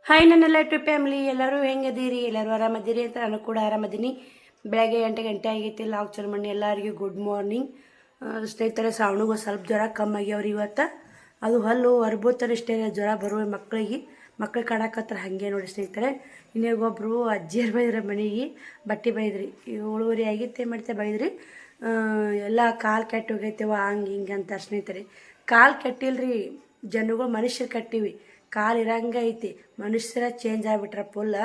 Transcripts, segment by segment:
Hi ನನ್ನೆಲ್ಲ family ಎಲ್ಲರೂ ಹೆಂಗದೀರಿ, ಎಲ್ಲರೂ ಆರಾಮದಿರಿ ಅಂತ ನಾನು ಕೂಡ ಆರಾಮದೀನಿ. ಬೆಳಗ್ಗೆ 8 ಗಂಟೆ ಆಗೈತಿ. ಲಾಗ್ ಚಾಲು ಮಾಡಿ ಎಲ್ಲರಿಗೂ ಗುಡ್ ಮಾರ್ನಿಂಗ್. ಸ್ನೇಹಿತರೆ, ಶ್ರಾವಣಿಗೆ ಸ್ವಲ್ಪ ಜ್ವರ ಕಮ್ಮಿ ಆಗ್ಯಾವ್ರಿ ಇವತ್ತು. ಅದು ಹಲ್ಲು ಹೊರಬೋತಾರೆ ಇಷ್ಟೇ ಜ್ವರ ಬರುವ ಮಕ್ಳಿಗೆ ಕಾಡಕತ್ತಾರ ಹಾಗೆ ನೋಡಿ ಸ್ನೇಹಿತರೆ. ಇನ್ನೊಬ್ಬರು ಅಜ್ಜಿಯರು ಬೈದ್ರೆ ಮನೆಗೆ ಬಟ್ಟೆ ಬೈದ್ರಿ, 7:30 ಆಗಿತ್ತೆ ಮಾಡ್ತೆ ಬೈದ್ರಿ. ಎಲ್ಲ ಕಾಲು ಕೆಟ್ಟು ಹೋಗೈತೆವ ಹಂಗೆ ಹಿಂಗೆ ಅಂತಾರೆ ಸ್ನೇಹಿತರೆ. ಕಾಲು ಕೆಟ್ಟಿಲ್ರಿ, ಜನಗಳು ಮನುಷ್ಯರು ಕಟ್ಟಿವಿ, ಕಾಲು ಇರಂಗೆ ಐತಿ. ಮನುಷ್ಯರ ಚೇಂಜ್ ಆಗಿಬಿಟ್ರೆ ಫುಲ್ಲ.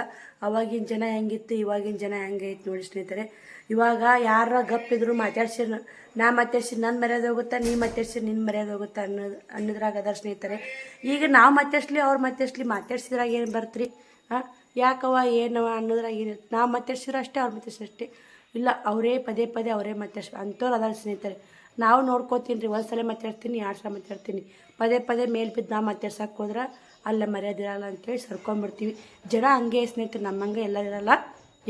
ಅವಾಗಿನ ಜನ ಹೆಂಗಿತ್ತು, ಇವಾಗಿನ ಜನ ಹೆಂಗೈತಿ ನೋಡಿ ಸ್ನೇಹಿತರೆ. ಇವಾಗ ಯಾರ ಗಪ್ಪಿದ್ರು ಮಾತಾಡ್ಸಿರ್, ನಾ ಮಾತಾಡ್ಸಿ ನನ್ನ ಮರ್ಯಾದೆ ಹೋಗುತ್ತಾ, ನೀ ಮಾತಾಡ್ಸಿ ನಿನ್ನ ಮರ್ಯಾದೆ ಹೋಗುತ್ತಾ ಅನ್ನೋದ್ರಾಗ ಅದಾರ ಸ್ನೇಹಿತರೆ. ಈಗ ನಾವು ಮಾತಾಡ್ಸ್ಲಿ ಅವ್ರು ಮಾತಾಡ್ಸಿದ್ರಾಗ ಏನು ಬರ್ತ್ರಿ? ಯಾಕವ ಏನವ ಅನ್ನೋದ್ರಾಗ ಏನು, ನಾವು ಮಾತಾಡ್ಸಿದ್ರೆ ಅಷ್ಟೇ, ಅವ್ರು ಮಾತಾಡ್ಸಿದ್ರೆ ಅಷ್ಟೇ. ಇಲ್ಲ, ಅವರೇ ಪದೇ ಅವರೇ ಅಂಥವ್ರು ಅದಾರ ಸ್ನೇಹಿತರೆ. ನಾವು ನೋಡ್ಕೋತೀನಿ ರೀ, ಒಂದು ಸಲ ಮಾತಾಡ್ತೀನಿ, 2 ಸಲ ಮಾತಾಡ್ತೀನಿ. ಪದೇ ಮೇಲೆ ಬಿದ್ದು ನಾವು ಮಾತಾಡ್ಸಕ್ಕೆ ಹೋದ್ರೆ ಅಲ್ಲ ಮರ್ಯಾದೆ ಇರಲ್ಲ ಅಂತೇಳಿ ಸರ್ಕೊಂಡ್ಬಿಡ್ತೀವಿ. ಜನ ಹಂಗೆ ಸ್ನೇಹಿತರೆ, ನಮ್ಮಂಗೆ ಎಲ್ಲ ಇರಲ್ಲ,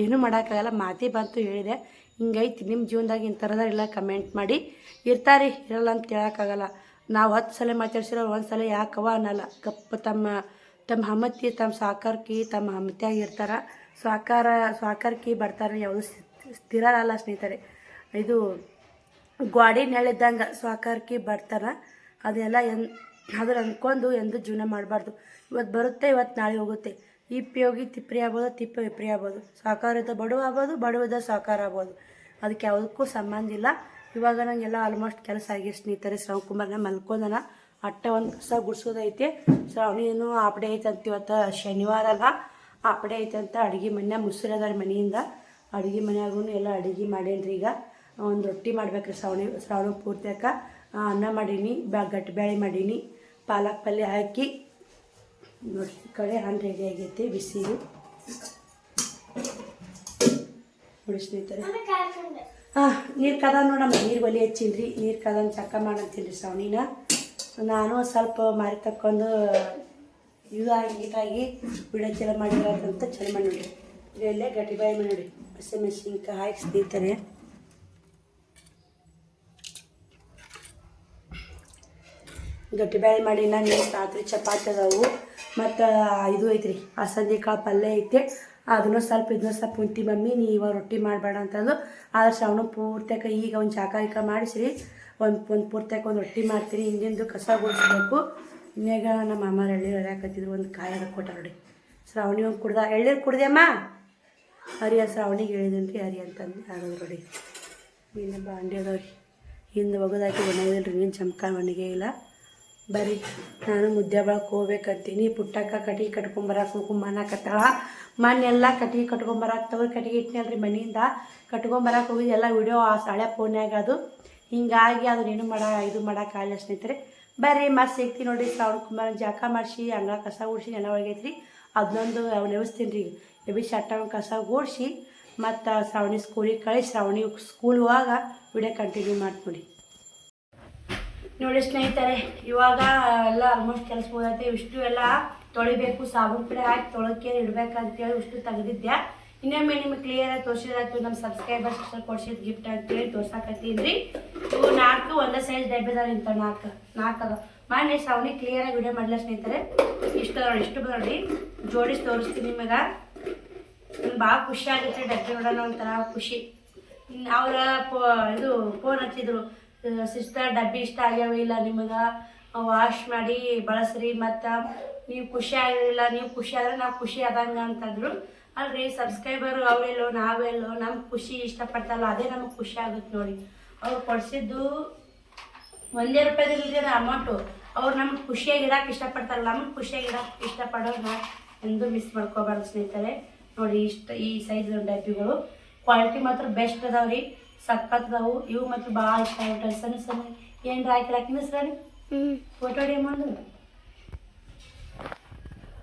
ಏನೂ ಮಾಡೋಕ್ಕಾಗಲ್ಲ. ಮಾತಿ ಬಂತು ಹೇಳಿದೆ, ಹಿಂಗೈತಿ. ನಿಮ್ಮ ಜೀವನದಾಗ ಇಂಥರದ ಇಲ್ಲ ಕಮೆಂಟ್ ಮಾಡಿ. ಇರ್ತಾರೆ, ಇರಲ್ಲ ಅಂತ ಹೇಳೋಕ್ಕಾಗಲ್ಲ. ನಾವು 10 ಸಲ ಮಾತಾಡ್ಸಿರೋ 1 ಸಲ ಯಾಕವ ಅನ್ನಲ್ಲ. ತಮ್ಮ ಹಮ್ಮತ್ತಿ, ತಮ್ಮ ಸಾಕಾರಕಿ, ತಮ್ಮ ಹಮ್ಮತಿಯಾಗಿ ಇರ್ತಾರೆ. ಸಾಕಾರಕಿ ಬರ್ತಾರೆ, ಯಾವುದು ಸ್ಥಿರ ಅಲ್ಲ ಸ್ನೇಹಿತರೆ. ಇದು ಗಾಡಿ ನೆಳಿದ್ದಂಗೆ ಸಾಕಾರಕಿ ಬರ್ತಾರೆ. ಅದೆಲ್ಲ ಅದ್ರ ಅಂದ್ಕೊಂಡು ಎಂದು ಜೀವನ ಮಾಡಬಾರ್ದು. ಇವತ್ತು ಬರುತ್ತೆ, ಇವತ್ತು ನಾಳೆ ಹೋಗುತ್ತೆ. ಇಪ್ಪಿ ಹೋಗಿ ತಿಪ್ಪರಿ ಆಗ್ಬೋದು, ತಿಪ್ಪೆ ವಿಪ್ರಿ ಆಗ್ಬೋದು. ಸಾಕಾರ ಬಡವ ಆಗ್ಬೋದು, ಬಡವದ ಸಾಕಾರ ಆಗ್ಬೋದು. ಅದಕ್ಕೆ ಯಾವುದಕ್ಕೂ ಸಂಬಂಧ ಇಲ್ಲ. ಇವಾಗ ನನಗೆಲ್ಲ ಆಲ್ಮೋಸ್ಟ್ ಕೆಲಸ ಆಗಿ ಸ್ನೇಹಿತರೆ. ಶ್ರಾವಣಕುಮಾರ್ನ ಮಲ್ಕೊಂಡನ, ಅಟ್ಟ ಒಂದು ಕಸ ಗುಡ್ಸೋದೈತೆ. ಶ್ರಾವಣಿನೂ ಆಪಡೆ ಐತೆ ಅಂತ, ಇವತ್ತು ಶನಿವಾರ ಅಲ್ಲ, ಆಪಡೆ ಐತೆ ಅಂತ. ಅಡುಗೆ ಮನೆ ಮುಸುರದಾರ ಮನೆಯಿಂದ, ಅಡುಗೆ ಮನೆಯಾಗೂ ಎಲ್ಲ ಅಡುಗೆ ಮಾಡೇನ್ರಿ. ಈಗ ಒಂದು ರೊಟ್ಟಿ ಮಾಡ್ಬೇಕ್ರಿ ಶ್ರಾವಣ ಪೂರ್ತಿಯಾಕ. ಅನ್ನ ಮಾಡೀನಿ, ಗಟ್ಟಿ ಬೇಳೆ ಮಾಡೀನಿ, ಪಾಲಕ್ ಪಲ್ಯ ಹಾಕಿ ನೋಡಿ. ಈ ಕಡೆ ಹಣ್ಣು ರೆಡಿ ಆಗೈತೆ, ಬಿಸಿದು ನೋಡಿ ಸ್ನೇಹಿತರೆ. ನೀರು ಕದ ನೋಡಮ್ಮ, ನೀರು ಒಲೆ ಹಚ್ಚಿನ್ರಿ, ನೀರು ಕದನ್ ಚಕ್ಕ ಮಾಡಂತೀನಿ ಶ್ರಾವಣಿನ. ನಾನು ಸ್ವಲ್ಪ ಮಾರಿ ತಕ್ಕೊಂಡು ಇದು ನೀಟಾಗಿ ಬಿಡೋ ಚಲ ಮಾಡಿರೋದಂತ ಚಲೋ ಮಾಡಿ ನೋಡಿ. ಇದೆಲ್ಲೇ ಗಟ್ಟಿ ಬಾಯಿ ಮಾಡಿ ನೋಡಿ, ಹಸಿಮೆಣಸಿನ್ಕಾಯಿ ಹಾಕಿ ಸ್ನೇಹಿತರೆ. ಗಟ್ಟಿ ಬೇಳೆ ಮಾಡಿ ನಾನು ರಾತ್ರಿ ಚಪಾತಿ ಅದಾವು, ಮತ್ತು ಇದು ಐತ್ರಿ ಅಲಸಂದಿ ಕಾಳು ಪಲ್ಯ ಐತೆ. ಅದನ್ನು ಇದನ್ನ ಸ್ವಲ್ಪ ಉಂಟಿ ಮಮ್ಮಿ, ನೀ ಇವಾಗ ರೊಟ್ಟಿ ಮಾಡಬೇಡ ಅಂತಂದು. ಆದ್ರೆ ಶ್ರಾವಣ ಪೂರ್ತಿಯಾಕ ಈಗ ಒಂದು ಚಾಕ ಮಾಡಿಸ್ರಿ, ಒಂದು ಪೂರ್ತಿಯಾಕ ಒಂದು ರೊಟ್ಟಿ ಮಾಡ್ತೀನಿ. ಹಿಂದಿಂದು ಕಸ ಗುಡಿಸ್ಬೇಕು. ಇನ್ನೇಗ ನಮ್ಮ ಅಮ್ಮರು ಎಳ್ಳೀರು ಹರಿಯಾಕತ್ತಿದ್ರು, ಒಂದು ಕಾಯಿ ಕೊಟ್ಟ ನೋಡಿ. ಶ್ರಾವಣಿ ಒಂದು ಕುಡ್ದ, ಎಳ್ಳೀರು ಕುಡ್ದೆಮ್ಮ ಹರಿಯ, ಶ್ರಾವಣಿಗೆ ಹೇಳಿದೀನಿ ರೀ ಹರಿ ಅಂತಂದು ಆಗೋದು ನೋಡಿ. ಇನ್ನು ಬಾಂಡೆ ಅದಾವ್ರಿ, ಹಿಂದೆ ಒಗದಾಕಿ ಒಣಗಿದ್ರಿ, ನೀನು ಚಮಕ ಒಣಗೇ ಇಲ್ಲ. ಬರೀ ನಾನು ಮುದ್ದೆ ಬಳಕೆ ಹೋಗ್ಬೇಕಂತೀನಿ. ಪುಟ್ಟಕ್ಕ ಕಟ್ಟಿಗೆ ಕಟ್ಕೊಂಬರಕ್ಕೆ ಹೋಗ್ಕೊಂಬನ್ನಕತ್ತಾಳ. ಮನೆಲ್ಲ ಕಟ್ಟಿಗೆ ಕಟ್ಕೊಂಬರಕ್ತವ್ರು, ಕಟ್ಟಿಗೆ ಇಟ್ಟಿನಲ್ರಿ ಮನೆಯಿಂದ ಕಟ್ಕೊಂಬರಕ್ಕೆ ಹೋಗಿದ್ದು. ಎಲ್ಲ ವಿಡಿಯೋ ಆ ಸಾಳೆ ಫೋನ್ಯಾಗ ಅದು ಹಿಂಗಾಗಿ ಅದನ್ನೇನು ಇದು ಮಾಡೋಕ್ಕಾಗಲ್ಲ ಸ್ನೇಹಿತರೆ. ಬರ್ರಿ ಮತ್ತೆ ಸಿಗ್ತೀನಿ ನೋಡಿ. ಶ್ರಾವಣಕುಮಾರ್ ಜಾಕ ಮಾಡಿಸಿ, ಅಂಗಳ ಕಸ ಗುಡಿಸಿ, ನೆನ ಒಳಗೈತ್ರಿ. ಅದನ್ನೊಂದು ನೆನೆಸ್ತೀನಿ ರೀ. ಎಬಿ ಶಟ್ಟ ಕಸ ಓಡಿಸಿ ಮತ್ತು ಶ್ರಾವಣಿ ಸ್ಕೂಲಿಗೆ ಕಳಿಸಿ, ಶ್ರಾವಣಿ ಸ್ಕೂಲ್ ಹೋಗಾಗ ವಿಡಿಯೋ ಕಂಟಿನ್ಯೂ ಮಾಡ್ತೀನಿ ನೋಡಿ ಸ್ನೇಹಿತರೆ. ಇವಾಗ ಎಲ್ಲ ಆಲ್ಮೋಸ್ಟ್ ಕೆಲಸ ಹೋಗೈತೆ. ಇಷ್ಟು ಎಲ್ಲ ತೊಳಿಬೇಕು, ಸಾಬೂನು ಪುಡಿ ಹಾಕಿ ತೊಳಕೆ ಇಡ್ಬೇಕಂತೇಳಿ ಇಷ್ಟು ತೆಗೆದಿದ್ದೆ. ಇನ್ನೊಮ್ಮೆ ನಿಮಗೆ ಕ್ಲಿಯರಾಗಿ ತೋರಿಸಿದಾಯ್ತು. ನಮ್ಮ ಸಬ್ಸ್ಕ್ರೈಬರ್ಸ್ ಕೊಡ್ಸಿದ್ದು ಗಿಫ್ಟ್ ಅಂತೇಳಿ ತೋರ್ಸಾಕತ್ತೀನಿ ರೀ. ಇವು 4 ಒಂದೇ ಸೈಜ್ ಡಬ್ಬಿದಾರ ಇಂಥ 4 ಅದ. ಮಾಡಿ ಶ್ರಾವಣಿ ಕ್ಲಿಯರಾಗಿ ವಿಡಿಯೋ ಮಾಡಲ್ಲ ಸ್ನೇಹಿತರೆ. ಇಷ್ಟು ನೋಡಿ, ಇಷ್ಟು ನೋಡಿ ಜೋಡಿಸಿ ತೋರಿಸ್ತೀನಿ ನಿಮಗೆ. ನನಗೆ ಭಾಳ ಖುಷಿ ಆಗುತ್ತೆ ಡಬ್ಬಿ ನೋಡೋಣ, ಒಂಥರ ಖುಷಿ. ಅವ್ರ ಇದು ಫೋನ್ ಹಚ್ಚಿದ್ರು, ಸಿಸ್ಟರ್ ಡಬ್ಬಿ ಇಷ್ಟ ಆಗ್ಯಾವ ಇಲ್ಲ ನಿಮಗೆ, ವಾಶ್ ಮಾಡಿ ಬಳಸ್ರಿ, ಮತ್ತು ನೀವು ಖುಷಿ ಆಗಿರಲಿಲ್ಲ, ನೀವು ಖುಷಿ ಆದರೆ ನಾವು ಖುಷಿ ಆದಂಗೆ ಅಂತಂದರು. ಅಲ್ರಿ ಸಬ್ಸ್ಕ್ರೈಬರು ಅವರೆಲ್ಲೋ ನಾವೆಲ್ಲೋ, ನಮ್ಗೆ ಖುಷಿ ಇಷ್ಟಪಡ್ತಾರಲ್ಲ ಅದೇ ನಮಗೆ ಖುಷಿ ಆಗುತ್ತೆ ನೋಡಿ. ಅವ್ರು ಕೊಡಿಸಿದ್ದು ₹1 ಅಮೌಂಟು. ಅವ್ರು ನಮ್ಗೆ ಖುಷಿಯಾಗಿ ಇಡಕ್ಕೆ ಇಷ್ಟಪಡ್ತಾರಲ್ಲ, ನಮ್ಗೆ ಖುಷಿಯಾಗಿ ಇಡಕ್ಕೆ ಇಷ್ಟಪಡೋದನ್ನ ಎಂದು ಮಿಸ್ ಮಾಡ್ಕೋಬಾರ್ದು ಸ್ನೇಹಿತರೆ. ನೋಡಿ ಈ ಸೈಜ್ ಡಬ್ಬಿಗಳು ಕ್ವಾಲಿಟಿ ಮಾತ್ರ ಬೆಸ್ಟ್ ಅದಾವ್ರಿ, ಸಕ್ಕತ್ತದವು. ಇವು ಮಾತ್ರ ಭಾಳ ಇಷ್ಟ ಆಗ್ಬಿಟ್ರೆ. ಸಣ್ಣ ಏನು ಹಾಕಿರಾಕಿನ ಸರಿ ಫೋಟೋ ಹೊಡಿ ಮಾಡು.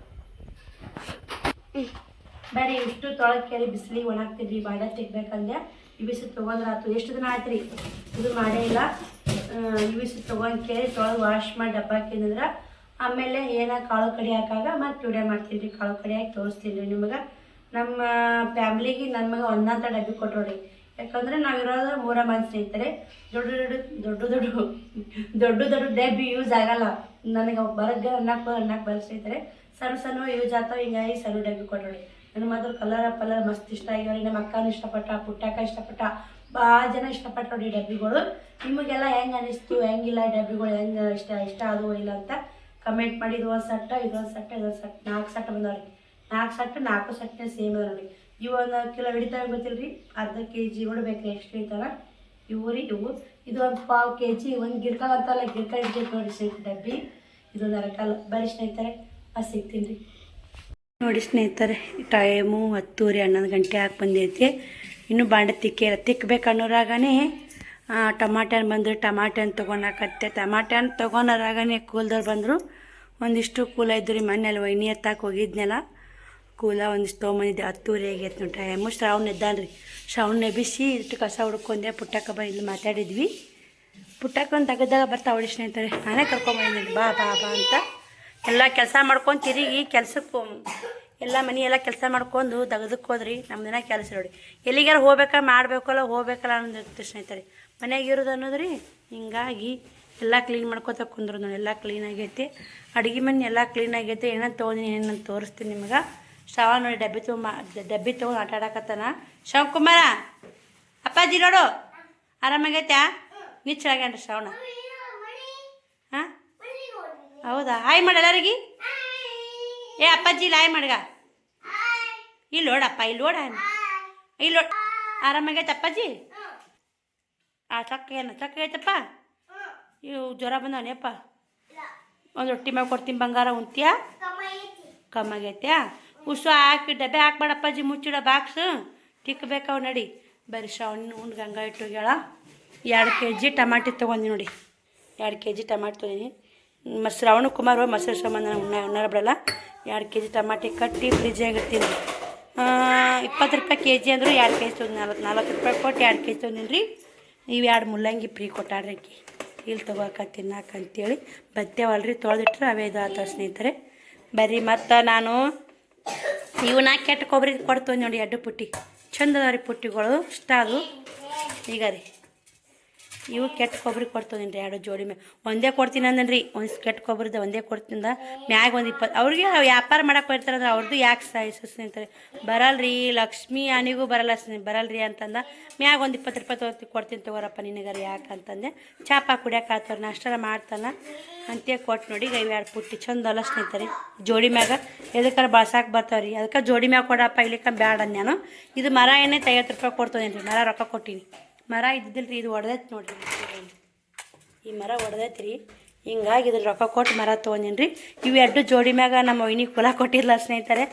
ಬೇರೆ ಇಷ್ಟು ತೊಳಕೇರಿ ಬಿಸಿಲಿಗೆ ಒಣಗ್ತಿದ್ರಿ, ಬಾಡ ತೆಗ್ಬೇಕಂದ್ರೆ ಇವಿಸಿ ತೊಗೊಂಡ್ರೆ ಆಯ್ತು. ಎಷ್ಟು ದಿನ ಆಯ್ತು ರೀ ಇದು ಮಾಡೇ ಇಲ್ಲ. ಇವಿಸಿ ತೊಗೊಂಡು ಕೇಳಿ ತೊಳೆದು ವಾಶ್ ಮಾಡಿ ಡಬ್ಬ ಹಾಕಿದ್ರೆ ಆಮೇಲೆ ಏನೋ ಕಾಳು ಕಡಿ ಹಾಕಾಗ ಮತ್ತೆ ವಿಡಿಯೋ ಮಾಡ್ತೀನಿ ರೀ. ಕಾಳು ಕಡಿ ಹಾಕಿ ತೋರಿಸ್ತೀನಿ ರೀ ನಿಮಗೆ. ನಮ್ಮ ಫ್ಯಾಮ್ಲಿಗೆ ನನ್ನ ಮಗ ಒಂದಂತ ಡಬ್ಬಿ ಕೊಟ್ಟೋಡಿ. ಯಾಕಂದರೆ ನಾವಿರೋದು 3 ಮಂದಿ ಸ್ನೇಹಿತರೆ. ದೊಡ್ಡ ಡಬ್ಬಿ ಯೂಸ್ ಆಗಲ್ಲ ನನಗೆ. ಅನ್ನಕ್ಕೆ ಬರ ಸ್ನೇಹಿತರೆ. ಸಣ್ಣ ಸಣ್ಣ ಯೂಸ್ ಆಗ್ತಾವೆ. ಹಿಂಗಾಗಿ ಸಣ್ಣ ಡಬ್ಬಿ ಕೊಟ್ಟೋಳಿ. ನನ್ನ ಮಾತ್ರ ಕಲರ್ ಮಸ್ತ್ ಇಷ್ಟ ಆಗ್ಯಾವ್ರಿ. ನಮ್ಮ ಅಕ್ಕನೂ ಇಷ್ಟಪಟ್ಟ, ಪುಟ್ಟಕ್ಕ ಇಷ್ಟಪಟ್ಟ, ಭಾಳ ಜನ ಇಷ್ಟಪಟ್ಟು ನೋಡಿ ಡಬ್ಬಿಗಳು. ನಿಮಗೆಲ್ಲ ಹೆಂಗೆ ಅನಿಸ್ತು, ಹೆಂಗಿಲ್ಲ ಡಬ್ಬಿಗಳು, ಹೆಂಗೆ ಇಷ್ಟ ಅದು ಇಲ್ಲ ಅಂತ ಕಮೆಂಟ್ ಮಾಡಿ. ಇದೊಂದು ಸೆಟ್, ಇದೊಂದು ಸೆಟ್, 4 ಸೆಟ್ ಬಂದವ್ರಿ. 4 ಸೆಟ್ನೇ ಸೇಮ್ ಅದ ನೋಡಿ. ಇವು 1 ಕಿಲೋ ಹಿಡಿತಾವೆ ಗೊತ್ತಿಲ್ರಿ, ಅರ್ಧ kg ಹೊಡ್ಬೇಕ್ರಿ. ಎಷ್ಟು ಹಿಡಿತಾರ ಇವು ರೀ. ಇದು ಒಂದು ಪಾವು kg. ಒಂದು ಗಿರ್ಕಾಲ್ ಅಂತಲ್ಲ, ಗಿರ್ಕಾಲ್ ಹಿಡಿತೈತೆ ನೋಡಿ ಸ್ನೇಹಿತರೆ ಡಬ್ಬಿ. ಇದೊಂದು ಅರಕಾಲ. ಬರೀ ಸ್ನೇಹಿತರೆ ಅದು ಸಿಗ್ತೀನಿ ರೀ. ನೋಡಿ ಸ್ನೇಹಿತರೆ, ಟೈಮು 10:30 11 ಗಂಟೆ ಹಾಕಿ ಬಂದೈತಿ. ಇನ್ನೂ ಬಾಂಡೆ ತಿಕ್ಕಬೇಕು ಅನ್ನೋರಾಗನೇ ಟಮಾಟೆ ಹಣ್ಣು ಬಂದರು. ಟಮಾಟೆ ಹಣ್ಣು ತೊಗೊಳಕತ್ತೆ. ಟಮಾಟೆ ಹಣ್ಣು ತೊಗೊಳೋರಾಗನೇ ಕೂಲ್ದವ್ರು ಬಂದರು. ಒಂದಿಷ್ಟು ಕೂಲ ಇದ್ದು ರೀ. ಮನೇಲಿ ವೈನಿ ಎತ್ತಾಕೆ ಹೋಗಿದ್ನಲ್ಲ, ಕೂಲ ಒಂದಿಷ್ಟು ತೊಗೊಂಬಂದಿದ್ದೆ. 10:30 ಆಗೈತೆ ನೋಡಿ ಟೈಮು. ಶ್ರಾವಣ ಎದ್ದಾನ್ರಿ. ಶ್ರಾವಣ ಎಬ್ಬಿಸಿ ಇಷ್ಟು ಕಸ ಹುಡ್ಕೊಂಡೆ. ಪುಟ್ಟಕ್ಕ ಇಲ್ಲಿ ಮಾತಾಡಿದ್ವಿ. ಪುಟ್ಟಕ್ಕಂದು ತೆಗೆದಾಗ ಬರ್ತಾವಳಿ ಸ್ನೇಹಿತರೆ. ನಾನೇ ಕರ್ಕೊಂಬಂದಿದ್ದೀನಿ, ಬಾ ಬಾ ಬಾ ಅಂತ. ಎಲ್ಲ ಕೆಲಸ ಮಾಡ್ಕೊಂಡು ತಿರುಗಿ ಕೆಲ್ಸಕ್ಕೆ ಎಲ್ಲ ಮನೆ ಎಲ್ಲ ಕೆಲಸ ಮಾಡ್ಕೊಂಡು ತೆಗೆದಕ್ಕೆ ಹೋದ್ರಿ. ನಮ್ಮ ದಿನ ಕೆಲಸ ನೋಡಿ. ಎಲ್ಲಿಗಾರ ಹೋಗ್ಬೇಕಲ್ಲ ಅನ್ನೋದಿರುತ್ತೆ ಸ್ನೇಹಿತರೆ. ಮನೆಯಾಗ ಇರೋದು ಅನ್ನೋದ್ರಿ. ಹಿಂಗಾಗಿ ಎಲ್ಲ ಕ್ಲೀನ್ ಮಾಡ್ಕೊತ ಕುಂದ್ರು ನೋಡಿ. ಎಲ್ಲ ಕ್ಲೀನ್ ಆಗೈತಿ. ಅಡುಗೆ ಮನೆ ಎಲ್ಲ ಕ್ಲೀನ್ ಆಗೈತಿ. ಏನಂತ ತೊಗೊಂಡಿನಿ ಏನಂತ ತೋರಿಸ್ತೀನಿ ನಿಮ್ಗೆ. ಶ್ರಾವಣ ನೋಡಿ ಡಬ್ಬಿ ತೊಗೊಂಡು ಆಟ ಆಡಕತ್ತಾನ. ಶಿವಕುಮಾರ ಅಪ್ಪಾಜಿ ನೋಡು ಆರಾಮಾಗೈತ್ಯಾ? ನಿಚ್ಚಳಾಗ್ಯಾನ್ರಿ ಶ್ರಾವಣ. ಹಾಂ ಹೌದಾ? ಹಾಯ್ ಮಾಡಿ ಎಲ್ಲರಿಗೆ. ಏ ಅಪ್ಪಾಜಿ ಇಲ್ಲ ಹಾಯ್ ಮಾಡ್ಗ. ಇಲ್ಲಿ ನೋಡಪ್ಪ, ಇಲ್ಲಿ ನೋಡ, ಇಲ್ಲಿ ನೋಡ. ಆರಾಮಾಗೈತೆ ಅಪ್ಪಾಜಿ? ಚಕ್ಕ ಐತಪ್ಪ. ಇವು ಜ್ವರ ಬಂದವನೇಪ್ಪ. ಒಂದು ರೊಟ್ಟಿ ಮಾಡಿ ಕೊಡ್ತೀನಿ ಬಂಗಾರ, ಉಂತ್ಯಾ? ಕಮ್ಮಾಗೈತ್ಯಾ? ಉಸು ಹಾಕಿ ಡಬ್ಬೆ ಹಾಕ್ಬೇಡ ಅಪ್ಪಾಜಿ, ಮುಚ್ಚಿಡ ಬಾಕ್ಸು ತಿಕ್ಕಬೇಕಾವ್ ನಡಿ. ಬರೀ ಶ್ರಾವಣ ಉಂಡು ಗಂಗಾ ಇಟ್ಟು ಹೋಗ್ಯಾಳ. 2 kg ಟಮಾಟಿ ತೊಗೊಂಡಿ ನೋಡಿ. 2 kg ಟಮಾಟಿ ತೊಗೊಂಡಿನಿ. ಶ್ರಾವಣ ಕುಮಾರ್ ಹೋಗಿ ಮೊಸರು ಸಂಬಂಧ ಉಣ್ಣಾರ ಬಿಡಲ್ಲ. 2 kg ಟಮಾಟಿ ಕಟ್ಟಿ ಫ್ರಿಜ್ಜಾಗ ಇರ್ತೀನಿ. 20 ರೂಪಾಯಿ kg ಅಂದರು 2 kg ತೊಗೊಂಡು 40 ರೂಪಾಯಿ ಕೊಟ್ಟು 2 kg ತೊಗೊಂಡಿನಿ ರೀ. ಇವು 2 ಮುಲ್ಲಂಗಿ ಫ್ರೀ ಕೊಟ್ಟಾಡ್ರಿ ಅಕ್ಕಿ. ಇಲ್ಲಿ ತೊಗೋಕ ತಿನ್ನಾಕ ಅಂತೇಳಿ ಬತ್ತೇವಲ್ರಿ, ತೊಳೆದಿಟ್ರೆ ಅವೇ ಇದು ಆತ ಸ್ನೇಹಿತರೆ. ಬರ್ರಿ ಮತ್ತು ನಾನು ಇವನ್ನ ಕೆಟ್ಟ ಕೊಬ್ಬರಿ ಕೊಡ್ತೀನಿ ನೋಡಿ. 2 ಪುಟ್ಟಿ ಚಂದ ಅದಾವ್ರಿ ಪುಟ್ಟಿಗಳು, ಇಷ್ಟ ಅದು. ಈಗ ರೀ ಇವು ಕೆಟ್ಟ ಕೊಬ್ಬರಿ ಕೊಡ್ತೀನಿ ರೀ. 2 ಜೋಡಿ ಒಂದೇ ಕೊಡ್ತೀನಿ ಅಂದನ್ರಿ. ಒಂದು ಕೆಟ್ಟ ಕೊಬ್ಬರಿದ ಒಂದೇ ಕೊಡ್ತಿಂದ ಮ್ಯಾಗ ಒಂದು 20. ಅವ್ರಿಗೆ ವ್ಯಾಪಾರ ಮಾಡಕ್ಕೆ ಹೋಗ್ತಾರಂದ್ರೆ ಅವ್ರದ್ದು ಯಾಕೆ ಸ್ನೇಹಿತರೆ ಬರಲ್ರಿ. ಲಕ್ಷ್ಮೀ ಆನಿಗೂ ಬರಲ್ರಿ ಅಂತಂದ ಮ್ಯಾಗ ಒಂದು 20 ರೂಪಾಯಿ ಕೊಡ್ತೀನಿ ತಗೋರಪ್ಪ ನಿನಗರಿ ಯಾಕೆ ಅಂತಂದೆ. ಚಾಪಾ ಕುಡಿಯೋಕೆ ಆತವ್ರು, ನಾಷ್ಟರ ಮಾಡ್ತಾನ ಅಂತೇಳಿ ಕೊಟ್ಟು ನೋಡಿ. ಈಗ 2 ಪುಟ್ಟಿ ಚಂದ ಅಲ್ಲ ಸ್ನೇಹಿತರೆ. ಜೋಡಿ ಮ್ಯಾಗ ಎದಕ್ಕಾರ ಬಳಸಾಕೆ ಬರ್ತಾವ್ರಿ. ಅದಕ್ಕೆ ಜೋಡಿ ಮ್ಯಾಗ ಕೊಡಪ್ಪ ಇಲ್ಲಿಕ ಬ್ಯಾಡ ನಾನು. ಇದು ಮರ ಏನೇ 50 ರೂಪಾಯಿ ಕೊಡ್ತೀನಿ ರೀ. ಮರ ರೊಕ್ಕ ಕೊಟ್ಟೀನಿ. ಮರ ಇದ್ದಿಲ್ಲ ರೀ, ಇದು ಒಡೆದೈತಿ ನೋಡಿರಿ. ಈ ಮರ ಒಡೆದೈತಿ ರೀ. ಹಿಂಗಾಗಿ ಇದ್ರ ರೊಕ್ಕ ಕೊಟ್ಟು ಮರ ತೊಗೊಂಡಿನಿ ರೀ. ಇವು 2 ಜೋಡಿ ಮ್ಯಾಗ ನಮ್ಮ ವೈನಿ ಕೂಲ ಕೊಟ್ಟಿಲ್ಲ ಸ್ನೇಹಿತರೆ.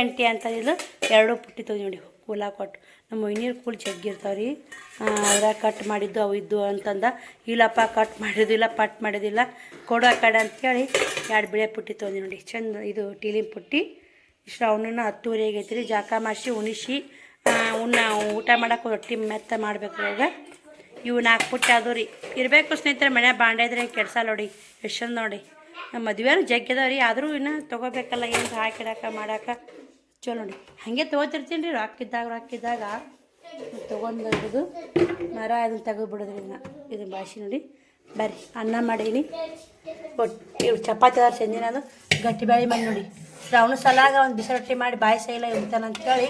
ಆಂಟಿ ಅಂತ ಇದು 2 ಪುಟ್ಟಿ ತೊಗೊಂಡು ನೋಡಿ ಕೂಲ ಕೊಟ್ಟು. ನಮ್ಮ ವೈನೀರು ಕೂಲ್ ಜಗ್ಗಿರ್ತಾವೆ ರೀ. ಅದ್ರಾಗ ಕಟ್ ಮಾಡಿದ್ದು ಅವು ಇದ್ದು ಅಂತಂದ. ಇಲ್ಲಪ್ಪ ಕಟ್ ಮಾಡಿದ್ದಿಲ್ಲ, ಪಟ್ ಮಾಡಿದ್ದಿಲ್ಲ, ಕೊಡು ಆ ಕಡೆ ಅಂತೇಳಿ 2 ಬಿಳೆ ಪುಟ್ಟಿ ತೊಗೊಂಡು ನೋಡಿ. ಚಂದ ಇದು ಟೀಲಿನ ಪುಟ್ಟಿ. ಶ್ರಾವಣನ 10:30 ಆಗೈತಿ ರೀ. ಜಾಕ ಮಾಡಿಸಿ ಉಣಿಸಿ ಊಟ ಮಾಡೋಕೆ ರೊಟ್ಟಿ ಮೆತ್ತ ಮಾಡ್ಬೇಕು. ಇವಾಗ ಇವು 4 ಪುಟ್ಟಿ ಅದು ರೀ. ಇರಬೇಕು ಸ್ನೇಹಿತರೆ ಮನ್ಯಾಗ ಬಾಂಡೆ ಇದ್ರೆ ಕೆಲ್ಸ ನೋಡಿ ಎಷ್ಟು ನೋಡಿ. ನಮ್ಮ ಮದುವೆನೂ ಜಗ್ಗಿದಾವ ರೀ. ಆದರೂ ಇನ್ನೂ ತೊಗೋಬೇಕಲ್ಲ ಏನು ಹಾಕಿಡಾಕ ಮಾಡಾಕ ಚಲೋ ನೋಡಿ. ಹಾಗೆ ತೊಗೋತಿರ್ತೀನಿ ರೀ. ರೊಕ್ಕಿದ್ದಾಗ ತೊಗೊಂಡು ಮರ ಅದನ್ನು ತೆಗೆದುಬಿಡೋದ್ರಿ. ಇದನ್ನು ಭಾಷೆ ನೋಡಿ. ಬರ್ರಿ ಅನ್ನ ಮಾಡೀನಿ. ಇವು ಚಪಾತಿ ಅದಾರ ಸಂಜಿನ ಅದು ಗಟ್ಟಿ ಬ್ಯಾಳಿ ಮಾಡಿ ನೋಡಿ. ಶ್ರಾವಣ ಸಲಾಗ ಒಂದು ಬಿಸಿ ರೊಟ್ಟಿ ಮಾಡಿ ಬಾಯಿ ಸೈಲ ಇರ್ತಾನೆ ಅಂತೇಳಿ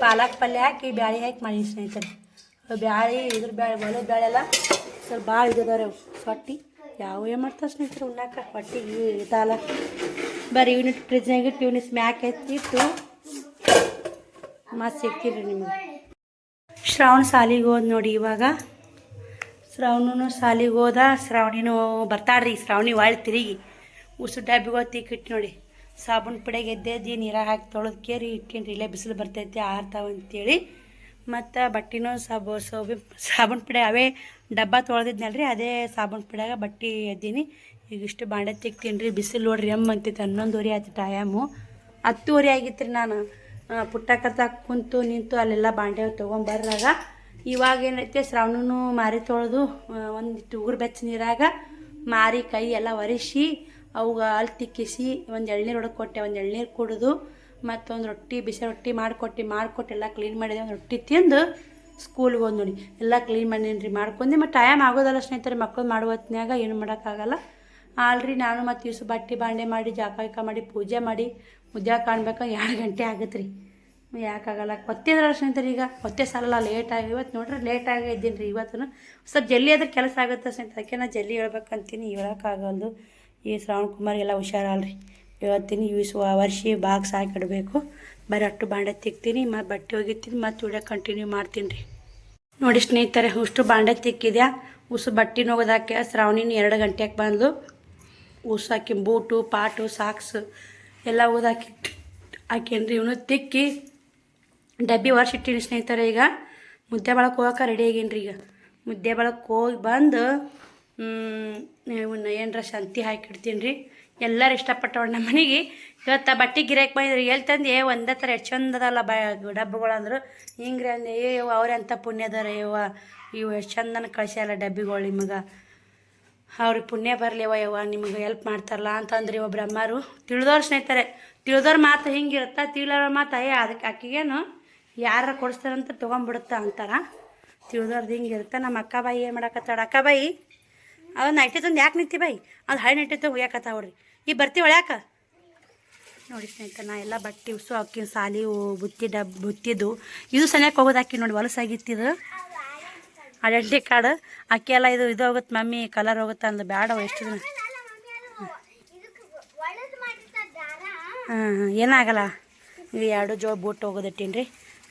ಪಾಲಕ್ ಪಲ್ಯ ಹಾಕಿ ಬ್ಯಾಳಿ ಹಾಕಿ ಮಾಡಿ ಸ್ನೇಹಿತರೆ. ಬ್ಯಾಳಿ ಇದ್ರ ಬ್ಯಾಳೆ ಒಲೆ ಬ್ಯಾಳೆ ಎಲ್ಲ ಸ್ವಲ್ಪ ಭಾಳ ಇದ್ದದವ್ರಿ. ಅವು ಸೊಟ್ಟಿ ಯಾವ ಮಾಡ್ತಾವೆ ಸ್ನೇಹಿತರೆ ಉಣ್ಣಾಕ ಹೊಟ್ಟಿಗೆ ಇದಲ್ಲ. ಬರೀ ಯೂನಿಟ್ ಫ್ರಿಜ್ನಾಗ ಇಟ್ಟು ಯೂನಿಟ್ ಮ್ಯಾಕ್ ಎತ್ತಿಟ್ಟು ಮತ್ತೆ ಸಿಗ್ತೀನಿ ರೀ ನಿಮಗೆ. ಶ್ರಾವಣ ಸಾಲಿಗೆ ಹೋದ್ ನೋಡಿ. ಇವಾಗ ಶ್ರಾವಣನು ಸಾಲಿಗೆ ಹೋದ. ಶ್ರಾವಣಿನೂ ಬರ್ತಾಡ್ರಿ. ಶ್ರಾವಣಿ ಒಳ್ಳೆ ತಿರುಗಿ ಉಸು ಡಬ್ಬಿಗೆ ತಿಕ್ಕಿಟ್ಟು ನೋಡಿ. ಸಾಬೂನು ಪುಡಿಯಾಗ ಎದ್ದೆದ್ದು ನೀರಾಗ ಹಾಕಿ ತೊಳೆದು ಕೇರಿ ಇಟ್ಟೀನಿ ರೀ. ಇಲ್ಲೇ ಬಿಸಿಲು ಬರ್ತೈತಿ ಆರ್ತಾವಂತೇಳಿ. ಮತ್ತು ಬಟ್ಟೆನೂ ಸಾಬೂನು ಪುಡಿ ಅವೇ ಡಬ್ಬ ತೊಳೆದಿದ್ನಲ್ರಿ, ಅದೇ ಸಾಬೂನು ಪುಡಿಯಾಗ ಬಟ್ಟೆ ಎದ್ದೀನಿ. ಈಗ ಇಷ್ಟು ಬಾಂಡೆ ತಿಕ್ತೀನಿ ರೀ. ಬಿಸಿಲು ನೋಡ್ರಿ ಅಂತೈತಿ. 11:30 ಆಯ್ತು ಟೈಮು. 10:30 ಆಗಿತ್ತು ರೀ. ನಾನು ಪುಟ್ಟಕ್ಕ ಕುಂತು ನಿಂತು ಅಲ್ಲೆಲ್ಲ ಬಾಂಡೆ ತೊಗೊಂಬರ್ರಾಗ ಇವಾಗ ಏನೈತೆ ಶ್ರಾವಣನು ಮಾರಿ ತೊಳೆದು ಒಂದು ಉಗುರು ಬೆಚ್ಚ ನೀರಾಗ ಮಾರಿ ಕೈ ಎಲ್ಲ ಒರೆಸಿ ಅವಾಗ ಅಲ್ಲಿ ತಿಕ್ಕಿಸಿ ಒಂದು ಎಳ್ನೀರು ಹೊಡಕ್ಕೆ ಕೊಟ್ಟೆ. ಒಂದು ಎಳ್ನೀರು ಕುಡಿದು ಮತ್ತೊಂದು ರೊಟ್ಟಿ ಬಿಸಿ ರೊಟ್ಟಿ ಮಾಡಿಕೊಟ್ಟು ಎಲ್ಲ ಕ್ಲೀನ್ ಮಾಡಿದೆ. ಒಂದು ರೊಟ್ಟಿ ತಿಂದು ಸ್ಕೂಲ್ಗೆ ಹೋದ್ ನೋಡಿ. ಎಲ್ಲ ಕ್ಲೀನ್ ಮಾಡೀನಿ ರೀ. ಮಾಡ್ಕೊಂಡೆ ಮತ್ತು ಟೈಮ್ ಆಗೋದಲ್ಲ ಸ್ನೇಹಿತರೆ. ಮಕ್ಕಳು ಮಾಡುವ ಹೊತ್ನ್ಯಾಗ ಏನು ಮಾಡೋಕ್ಕಾಗಲ್ಲ. ಆಲ್ರಿ ನಾನು ಮತ್ತು ದಿವಸ ಬಟ್ಟೆ ಬಾಂಡೆ ಮಾಡಿ ಜಾಕ ಮಾಡಿ ಪೂಜೆ ಮಾಡಿ ಮುದ್ದೆ ಕಾಣ್ಬೇಕು 2 ಗಂಟೆ ಆಗತ್ತೆ ರೀ. ಯಾಕಾಗಲ್ಲ ಕೊತ್ತಿದ್ರೆ ಸ್ನೇಹಿತರೆ, ಈಗ ಕೊತ್ತೆ ಸಾಲಲ್ಲ ಲೇಟಾಗಿ ಇವತ್ತು ನೋಡ್ರಿ ಲೇಟಾಗಿ ಇದ್ದೀನಿ ರೀ. ಇವತ್ತು ಸ್ವಲ್ಪ ಜಲ್ದಿ ಆದ್ರೆ ಕೆಲಸ ಆಗುತ್ತೆ ಸ್ನೇಹಿತರೆ, ಅದಕ್ಕೆ ನಾನು ಜಲ್ದಿ ಹೇಳ್ಬೇಕಂತೀನಿ, ಹೇಳೋಕ್ಕಾಗಲ್ದು. ಈ ಶ್ರಾವಣ ಕುಮಾರ್ ಎಲ್ಲ ಹುಷಾರಲ್ರಿ ಹೇಳ್ತೀನಿ. ವರ್ಷಿ ಬಾಕ್ಸ್ ಹಾಕಿಡಬೇಕು. ಬರೀ ಅಟ್ಟು ಬಾಂಡೆ ತಿಕ್ತೀನಿ, ಮತ್ತು ಬಟ್ಟೆ ಒಗಿತೀನಿ, ಮತ್ತು ವಿಡಿಯೋ ಕಂಟಿನ್ಯೂ ಮಾಡ್ತೀನಿ ರೀ. ನೋಡಿ ಸ್ನೇಹಿತರೆ, ಅಷ್ಟು ಬಾಂಡೆ ತಿಕ್ಕಿದ್ಯಾ, ಬಟ್ಟೆ ಹೋಗೋದಾಕೆ ಶ್ರಾವಣಿನ 2 ಗಂಟೆಗೆ ಬಂದು ಹಾಕಿ ಬೂಟು ಪಾಟು ಸಾಕ್ಸ್ ಎಲ್ಲ ಹಾಕೇನ್ರಿ. ಇವನು ತಿಕ್ಕಿ ಡಬ್ಬಿ ವರ್ಷಿಟ್ಟಿನಿ ಸ್ನೇಹಿತರೆ. ಈಗ ಮುದ್ದೆ ಬಳಕ್ಕೆ ಹೋಗೋಕೆ ರೆಡಿ ಆಗೀನಿ ರೀ. ಈಗ ಮುದ್ದೆ ಬಳಕ್ಕೆ ಹೋಗಿ ಬಂದು ಇವನ್ನ ಏನರ ಸಂತಿ ಹಾಕಿಡ್ತೀನಿ ರೀ. ಎಲ್ಲರೂ ಇಷ್ಟಪಟ್ಟವ್ರು ನಮ್ಮ ಮನೆಗೆ. ಇವತ್ತು ಬಟ್ಟೆ ಗಿರಾಕಿ ಬಂದಿದ್ರು, ಎಲ್ಲಿ ತಂದು ಒಂದೇ ಥರ ಎಷ್ಟು ಚಂದದಲ್ಲ ಡಬ್ಬಗಳು ಅಂದರು. ಹಿಂಗ್ರಿ ಅಂದೆ, ಅವ್ರೆ ಅಂತ ಪುಣ್ಯದಾರ ಇವು ಎಷ್ಟು ಚಂದನ ಕಳಿಸ್ಯಾರ ಡಬ್ಬಿಗಳು ನಿಮಗೆ, ಅವ್ರಿಗೆ ಪುಣ್ಯ ಬರಲಿವ ನಿಮಗೆ ಹೆಲ್ಪ್ ಮಾಡ್ತಾರಲ್ಲ ಅಂತಂದ್ರಿ ಒಬ್ರು ಅಮ್ಮಾರು. ತಿಳಿದವ್ರು ಸ್ನೇಹಿತರೆ, ತಿಳಿದವ್ರ ಮಾತು ಹಿಂಗಿರುತ್ತೆ, ತಿಳಿದವ್ರ ಮಾತು ಅದಕ್ಕೆ ಆಕಿಗೇನು ಯಾರು ಕೊಡಿಸ್ತಾರಂತ ತೊಗೊಂಡ್ಬಿಡುತ್ತಾ ಅಂತಾರ. ತಿಳಿದವ್ರದ್ದು ಹಿಂಗಿರುತ್ತೆ. ನಮ್ಮ ಅಕ್ಕ ಬಾಯಿ ಏನು ಮಾಡಕತ್ತಾಳ, ಅಕ್ಕ ಬಾಯಿ ಅದು ನೈಟಿ ತಂದು ಯಾಕೆ ನಿಂತಿ ಬಾಯಿ, ಅದು ಹಳೆ ನೈಟಿ ತಂದು ಹೋಗ್ಯಾಕತ್ತಾವ್ರಿ. ಈಗ ಬರ್ತೀವಿ ಒಳ್ಯಾಕ. ನೋಡಿ ಸ್ನೇಹಿತರೆ, ನಾ ಎಲ್ಲ ಬಟ್ಟೆ ಅಕ್ಕಿ ಸಾಲಿ ಬುತ್ತಿದ್ದು ಇದು ಸನಿಯಕ್ಕೆ ಹೋಗೋದು ಹಾಕಿ ನೋಡಿ, ಹೊಲಸಾಗಿತ್ತಿದ್ದು ಐಡೆಂಟಿ ಕಾರ್ಡ್ ಅಕ್ಕಿ ಎಲ್ಲ ಇದು ಹೋಗುತ್ತೆ ಮಮ್ಮಿ, ಕಲರ್ ಹೋಗುತ್ತೆ ಅಂದು ಬೇಡ ಎಷ್ಟು ದಿನ. ಏನಾಗಲ್ಲ. ಇದು 2 ಜೋಳ ಬೂಟ್ ಹೋಗೋದಿಟ್ಟೀನಿ ರೀ.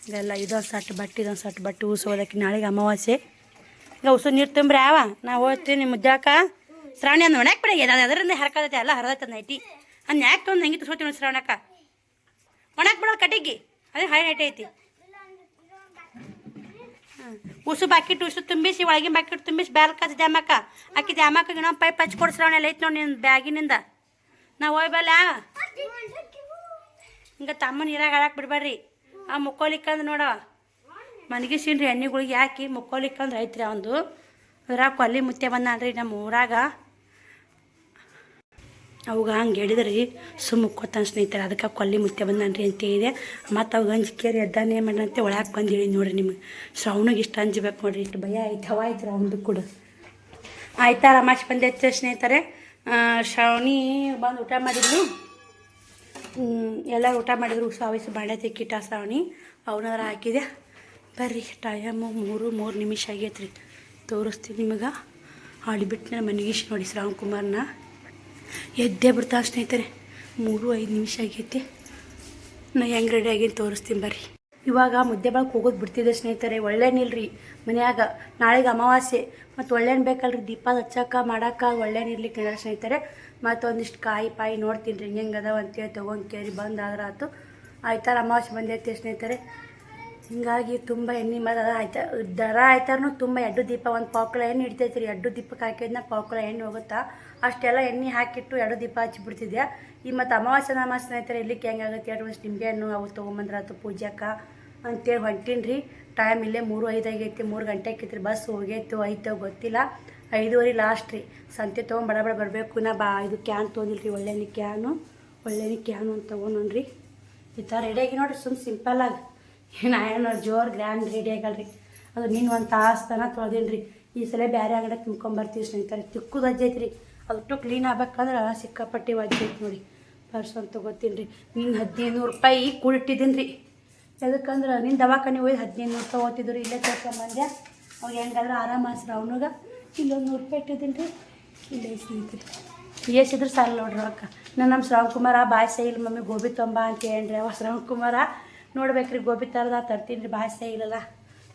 ಇದೆಲ್ಲ ಇದೊಂದು ಸಟ್ ಬಟ್ಟೆ ಹೋಗೋದಕ್ಕೆ ನಾಳೆಗೆ ಅಮಾವಾಸ್ಯೆ. ಈಗ ನೀರು ತುಂಬ್ರಿ ನಾವು ಹೋಗ್ತೀವಿ ಮುದ್ದಾಕ. ಶ್ರಾವಣಿ ಅಂದ್ ಒಣಕ್ಕೆ ಬಿಡಿ, ಅದರಿಂದ ಹರ್ಕದೈತೆ ಎಲ್ಲ ಹರಿದೈತೆ ನೈಟಿ ಅಂದ್ ಯಾಕೆ ತೊಂದು ಹಂಗೆ ತೋತೀವಿ ಶ್ರಾವಣಕ್ಕ. ಒಣಕ್ಕೆ ಬಿಡೋದು ಕಟ್ಟಿಗೆ, ಅದೇ ಹಳೆ ನೈಟಿ ಐತಿ. ಬಾಕಿಟ್ಟು ತುಂಬಿಸಿ ಒಳಗಿನ ಬಾಕಿಟ್ಟು ತುಂಬಿಸಿ ಬ್ಯಾಲ್ ಕಾದು ದ್ಯಾಮಕ್ಕ ಆಕಿ ದ್ಯಾಮಕ್ಕ ಇನ್ನೊಂದು ಪೈಪ್ ಹಚ್ಕೊಡು ಶ್ರಾವಣ ಎಲ್ಲ ಐತೆ ನೋಡಿ ನಿನ್ನ ಬ್ಯಾಗಿನಿಂದ. ನಾವು ಹೋಗ್ಬಲ್ಲ ಹಿಂಗೆ ತಮ್ಮ ನೀರಾಗ ಹಾಳಾಕ್ ಬಿಡ್ಬೇಡ್ರಿ. ಆ ಮುಕ್ಕೋಲಿಕ್ಕಂದು ನೋಡ ಮನಗಿಸಿನ್ರಿ ಎಣ್ಣೆಗಳಿಗೆ ಹಾಕಿ ಮುಕ್ಕೋಲಿಕ್ಕಂದ್ರೆ ಐತ್ರಿ ಅವಂದು. ಅದ್ರಾಗ ಕೊಲ್ಲಿ ಮುತ್ತೆ ಬಂದಾನ್ರಿ ನಮ್ಮ ಊರಾಗ. ಅವಾಗ ಹಂಗೆ ಹೇಳಿದ್ರಿ ಮುಕ್ಕೋತಾನ ಸ್ನೇಹಿತರೆ, ಅದಕ್ಕೆ ಕೊಲ್ಲಿ ಮುತ್ತೆ ಬಂದಾನ್ರಿ ಅಂತ ಹೇಳಿದೆ. ಮತ್ತು ಅವಾಗ ಅಂಜಿಕೇರಿ ಎದ್ದಾನೆ ಏನು ಮಾಡಂತೆ ಒಳಗೆ ಬಂದು ಹೇಳಿ ನೋಡಿರಿ. ನಿಮಗೆ ಶ್ರಾವಣಿಗೆ ಇಷ್ಟು ಅಂಜಬೇಕು ನೋಡಿರಿ, ಇಷ್ಟು ಭಯ ಐತೆ ಹವ ಐತ್ರಿ ಅವಂದು ಕೂಡ. ಆಯ್ತಾ ರಮಾಶ್ ಬಂದೈತೆ ಸ್ನೇಹಿತರೆ. ಶ್ರಾವಣಿ ಬಂದು ಊಟ ಮಾಡಿದ್ಲು, ಎಲ್ಲ ಊಟ ಮಾಡಿದ್ರು. ಸಾವಿಸಿ ಬಾಂಡೆ ತಿಕ್ಕಿಟ್ಟ ಶ್ರಾವಣಿ ಅವನಾರ ಹಾಕಿದೆ. ಬರ್ರಿ ಟೈಮು 3 ನಿಮಿಷ ಆಗೈತೆ ರೀ. ತೋರಿಸ್ತೀನಿ ನಿಮಗೆ. ಹಾಡಿಬಿಟ್ಟು ನಾನು ಮನೆಗೆ ನೋಡಿ ಶ್ರಾವಣ್ ಕುಮಾರ್ನ ಎದ್ದೇ ಬಿಡ್ತಾ ಸ್ನೇಹಿತರೆ. 3-5 ನಿಮಿಷ ಆಗೈತಿ. ನಾ ಹೆಂಗೆ ರೆಡಿ ಆಗಿನ ತೋರಿಸ್ತೀನಿ ಬರ್ರಿ. ಇವಾಗ ಮುದ್ದೆ ಬಳಕ್ಕೆ ಹೋಗೋದು ಬಿಡ್ತಿದ್ದೆ ಸ್ನೇಹಿತರೆ. ಒಳ್ಳೆನಿಲ್ರಿ ಮನ್ಯಾಗ, ನಾಳೆಗೆ ಅಮಾವಾಸ್ಯೆ ಮತ್ತು ಒಳ್ಳೆನ್ ಬೇಕಲ್ರಿ ದೀಪ ಹಚ್ಚಕ್ಕೆ ಮಾಡಕ್ಕೆ. ಒಳ್ಳೆನಿರ್ಲಿಕ್ಕೆ ಹೇಳ ಸ್ನೇಹಿತರೆ. ಮತ್ತು ಒಂದಿಷ್ಟು ಕಾಯಿ ನೋಡ್ತೀನಿ ರೀ ಹೆಂಗೆ ಅದಾವ ಅಂತೇಳಿ ತೊಗೊಂಡು ಕೇರಿ ಬಂದಾದ್ರೆ ಆಯ್ತು. ಆಯ್ತಾರ ಅಮಾವಾಸ್ಯೆ ಬಂದೈತೆ ಸ್ನೇಹಿತರೆ. ಹಿಂಗಾಗಿ ತುಂಬ ಎಣ್ಣೆ ಮದ ಆಯ್ತಾ ದರ ಆಯ್ತಾರೂ ತುಂಬ 2 ದೀಪ, ಒಂದು ಪಾವ್ಕಿಲ ಎಣ್ಣೆ ಹಿಡಿತೈತಿ ರೀ. 2 ದೀಪಕ್ಕೆ ಹಾಕಿದ್ನ ಪಾವ್ಕಿಲ ಎಣ್ಣೆ ಹೋಗುತ್ತಾ. ಅಷ್ಟೆಲ್ಲ ಎಣ್ಣೆ ಹಾಕಿಟ್ಟು 2 ದೀಪ ಹಚ್ಚಿಬಿಡ್ತಿದ್ದೆ. ಈ ಮತ್ತು ಅಮಾವಾಸ್ಯೆ ಸ್ನೇಹಿತರೆ ಇರ್ಲಿಕ್ಕೆ ಹೆಂಗಾಗುತ್ತೆ 2 ನಿಂಬೆ ಹಣ್ಣು ಅವು ತೊಗೊಂಬಂದ್ರಾತು ಪೂಜೆಕ್ಕೆ ಅಂತೇಳಿ ಹೊಂಟೀನಿ ರೀ. ಟೈಮ್ ಇಲ್ಲೇ 3:05 ಆಗೈತಿ. 3 ಗಂಟೆ ಆಕೈತಿ. ಬಸ್ ಹೋಗೈತು ಐತೋ ಗೊತ್ತಿಲ್ಲ. 5:15 ಲಾಸ್ಟ್ ರೀ. ಸಂತೆ ತೊಗೊಂಡು ಬಡ ಬರಬೇಕು. ಇದು ಕ್ಯಾನ್ ತೊಗೊಂಡಿಲ್ಲ ರೀ, ಒಳ್ಳೆನಿ ಕ್ಯಾನು ಅಂತ ತೊಗೊಂಡ್ರಿ. ಈ ಥರ ರೆಡಿಯಾಗಿ ನೋಡಿರಿ, ಸಿಂಪಲ್ಲಾಗಿ. ಏನು ಜೋರು ಗ್ರ್ಯಾಂಡ್ ರೆಡಿ ಆಗಲ್ರಿ. ಅದು ನೀನು ಒಂದು ತಾಸು ತನ ತೊಳೆದೀನಿ ರೀ. ಈ ಸಲ ಬೇರೆ ಅಂಗಡಿ ತುಂಬ್ಕೊಂಬರ್ತೀವಿ ಸ್ನೇಹಿತರೆ. ತಿಕ್ಕುದು ವಜ್ಜೈತಿ ರೀ, ಅದು ಕ್ಲೀನ್ ಆಗ್ಬೇಕಂದ್ರೆ ಸಿಕ್ಕಾಪಟ್ಟಿ ವಜ್ಜೈತಿ ನೋಡಿ. ಪರ್ಸ್ ಅಂತ ತೊಗೋತೀನಿ ರೀ. ನೀನು 1500 ರೂಪಾಯಿ ಕೂಡಿಟ್ಟಿದ್ದೀನಿ ರೀ. ಎದಕ್ಕಂದ್ರೆ ನಿನ್ನ ದವಾಖಾನೆ ಹೋಗಿ 1500 ತೊಗೋತಿದ್ರು ರೀ. ಇಲ್ಲೇ ತೋರ್ಕೊಂಬಂದೆ. ಅವಾಗ ಹೆಂಗಾದ್ರೆ ಆರಾಮ ಆಸ್ರ ಅವನಿಗೆ. ಇಲ್ಲೊಂದು 100 ರೂಪಾಯಿ ಇಟ್ಟಿದ್ದೀನಿ ರೀ. ಇಲ್ಲೇ ಸ್ನೇಹಿತರೆ ಎಷ್ಟಿದ್ರು ಸಾಲ ನೋಡ್ರಿ ಅಕ್ಕ. ನಮ್ಮ ಶ್ರಾವಣ್ ಕುಮಾರ ಬಾಯ್ಸೆ ಇಲ್ಲ ಮಮ್ಮಿ ಗೋಬಿ ತೊಂಬ ಅಂತ ಹೇಳ್ರಿ. ಅವ ಶ್ರಾವಣ್ ಕುಮಾರ ನೋಡ್ಬೇಕ್ರಿ ಗೋಬಿ ತರದ ತರ್ತೀನಿ ರೀ. ಬಾಯ್ಸೆ ಇಲ್ಲಲ್ಲ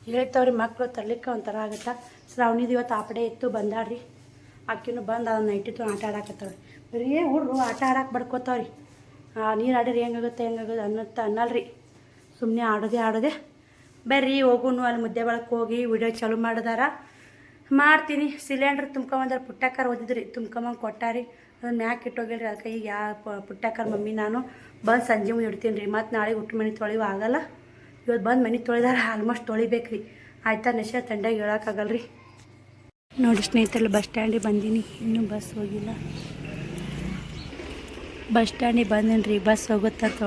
ಹೇಳ್ತಾವ್ರಿ ಮಕ್ಕಳು ತರ್ಲಿಕ್ಕೆ ಒಂಥರ ಆಗುತ್ತೆ. ಶ್ರಾವಣಿದು ಇವತ್ತು ಆಪಡೆ ಇತ್ತು ಬಂದಾಡ್ರಿ. ಆಕಿನೂ ಬಂದು ಅದನ್ನ ನೈಟಿತ್ತು ಆಟ ಆಡಾಕತ್ತಾವ್ರಿ. ಬರೀ ಹುಡ್ರು ಆಟ ಆಡಕ್ಕೆ ಬಡ್ಕೋತಾವ್ರಿ. ನೀರು ಆಡಿರಿ ಹೆಂಗಾಗುತ್ತೆ ಅನ್ನಲ್ರಿ. ಸುಮ್ಮನೆ ಆಡೋದೇ. ಬರ್ರಿ ಹೋಗುನು ಅಲ್ಲಿ ಮುದ್ದೆ ಬಳಕ್ಕೆ ಹೋಗಿ ವಿಡಿಯೋ ಚಾಲು ಮಾಡ್ತೀನಿ. ಸಿಲಿಂಡ್ರ್ ತುಂಬ್ಕೊಂಬಂದ್ರೆ ಪುಟ್ಟಕ್ಕರ್ ಓದಿದ್ರಿ, ತುಂಬ್ಕೊಂಬಂದು ಕೊಟ್ಟಾರಿ. ಅದನ್ನು ಮ್ಯಾಕ್ ಇಟ್ಟೋಗಿಲ್ರಿ. ಅದಕ್ಕೆ ಈಗ ಪುಟ್ಟಕ್ಕರ್ ಮಮ್ಮಿ ನಾನು ಬಂದು ಸಂಜೆ ಮುಂದೆ ಇಡ್ತೀನಿ ರೀ. ಮತ್ತು ನಾಳೆ ಊಟ ಮನೆ ತೊಳಿವ ಆಗಲ್ಲ. ಇವತ್ತು ಬಂದು ಮನೆ ತೊಳೆದಾರ ಆಲ್ಮೋಸ್ಟ್ ತೊಳಿಬೇಕು ರೀ. ಆಯ್ತಾ ನೆಶ ತಂಡಾಗಿ ಹೇಳೋಕ್ಕಾಗಲ್ರಿ. ನೋಡಿ ಸ್ನೇಹಿತರೆ, ಬಸ್ ಸ್ಟ್ಯಾಂಡಿಗೆ ಬಂದೀನಿ. ಇನ್ನೂ ಬಸ್ ಹೋಗಿಲ್ಲ. ಬಸ್ ಸ್ಟ್ಯಾಂಡಿಗೆ ಬಂದೀನಿ ರೀ. ಬಸ್ ಹೋಗುತ್ತಂತ.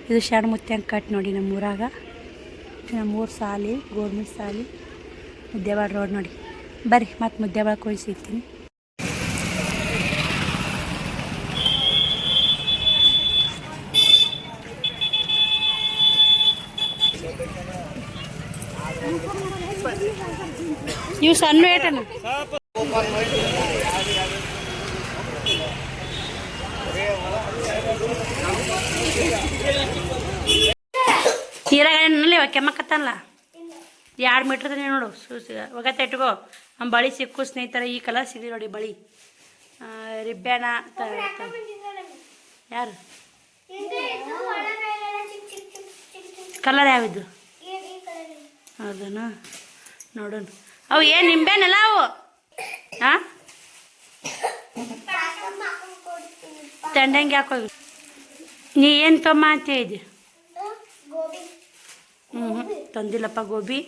ಇದು ಶಾಣ ಮುತ್ಯಂಗೆ ಕಟ್ ನೋಡಿ ನಮ್ಮೂರಾಗ. ನಮ್ಮೂರು ಸಾಲಿ ಗೋರ್ಮೆಂಟ್ ಸಾಲಿ ಮುದ್ದೇವಾಡ ರೋಡ್ ನೋಡಿ. ಬರ್ರಿ ಮತ್ತು ಮುದ್ದೇವಾಳಕ್ಕೆ ಹೋಗಿ ಸಿಗ್ತೀನಿ. ಇವು ಸಣ್ಣ ಏಟನ ನೀರಾಗಲ್ಲಿ ಕೆಮ್ಮಕತ್ತಲ್ಲ 2 ಮೀಟ್ರ್ ತಾನೆ ನೋಡು ಒಗತ್ತೆ ಇಟ್ಕೋ ನಮ್ಮ ಬಳಿ ಸಿಕ್ಕು ಸ್ನೇಹಿತರೆ. ಈ ಕಲರ್ ಸಿಗಲಿ ನೋಡಿ ಬಳಿ ರಿಬ್ಬಾನ ಯಾರು ಕಲರ್ ಯಾವಿದ್ದು ಹೌದನ ನೋಡೋಣ. ಅವು ಏನು ನಿಂಬೆನಲ್ಲ ಅವು ಹಾಂ ತಂಡಂಗೆ ಹಾಕೋಗಿ ನೀ ಏನು ತೊಮ್ಮ ಅಂತ ಹೇಳಿದ್ದೆ. ತಂದಿಲ್ಲಪ್ಪ ಗೋಬಿ.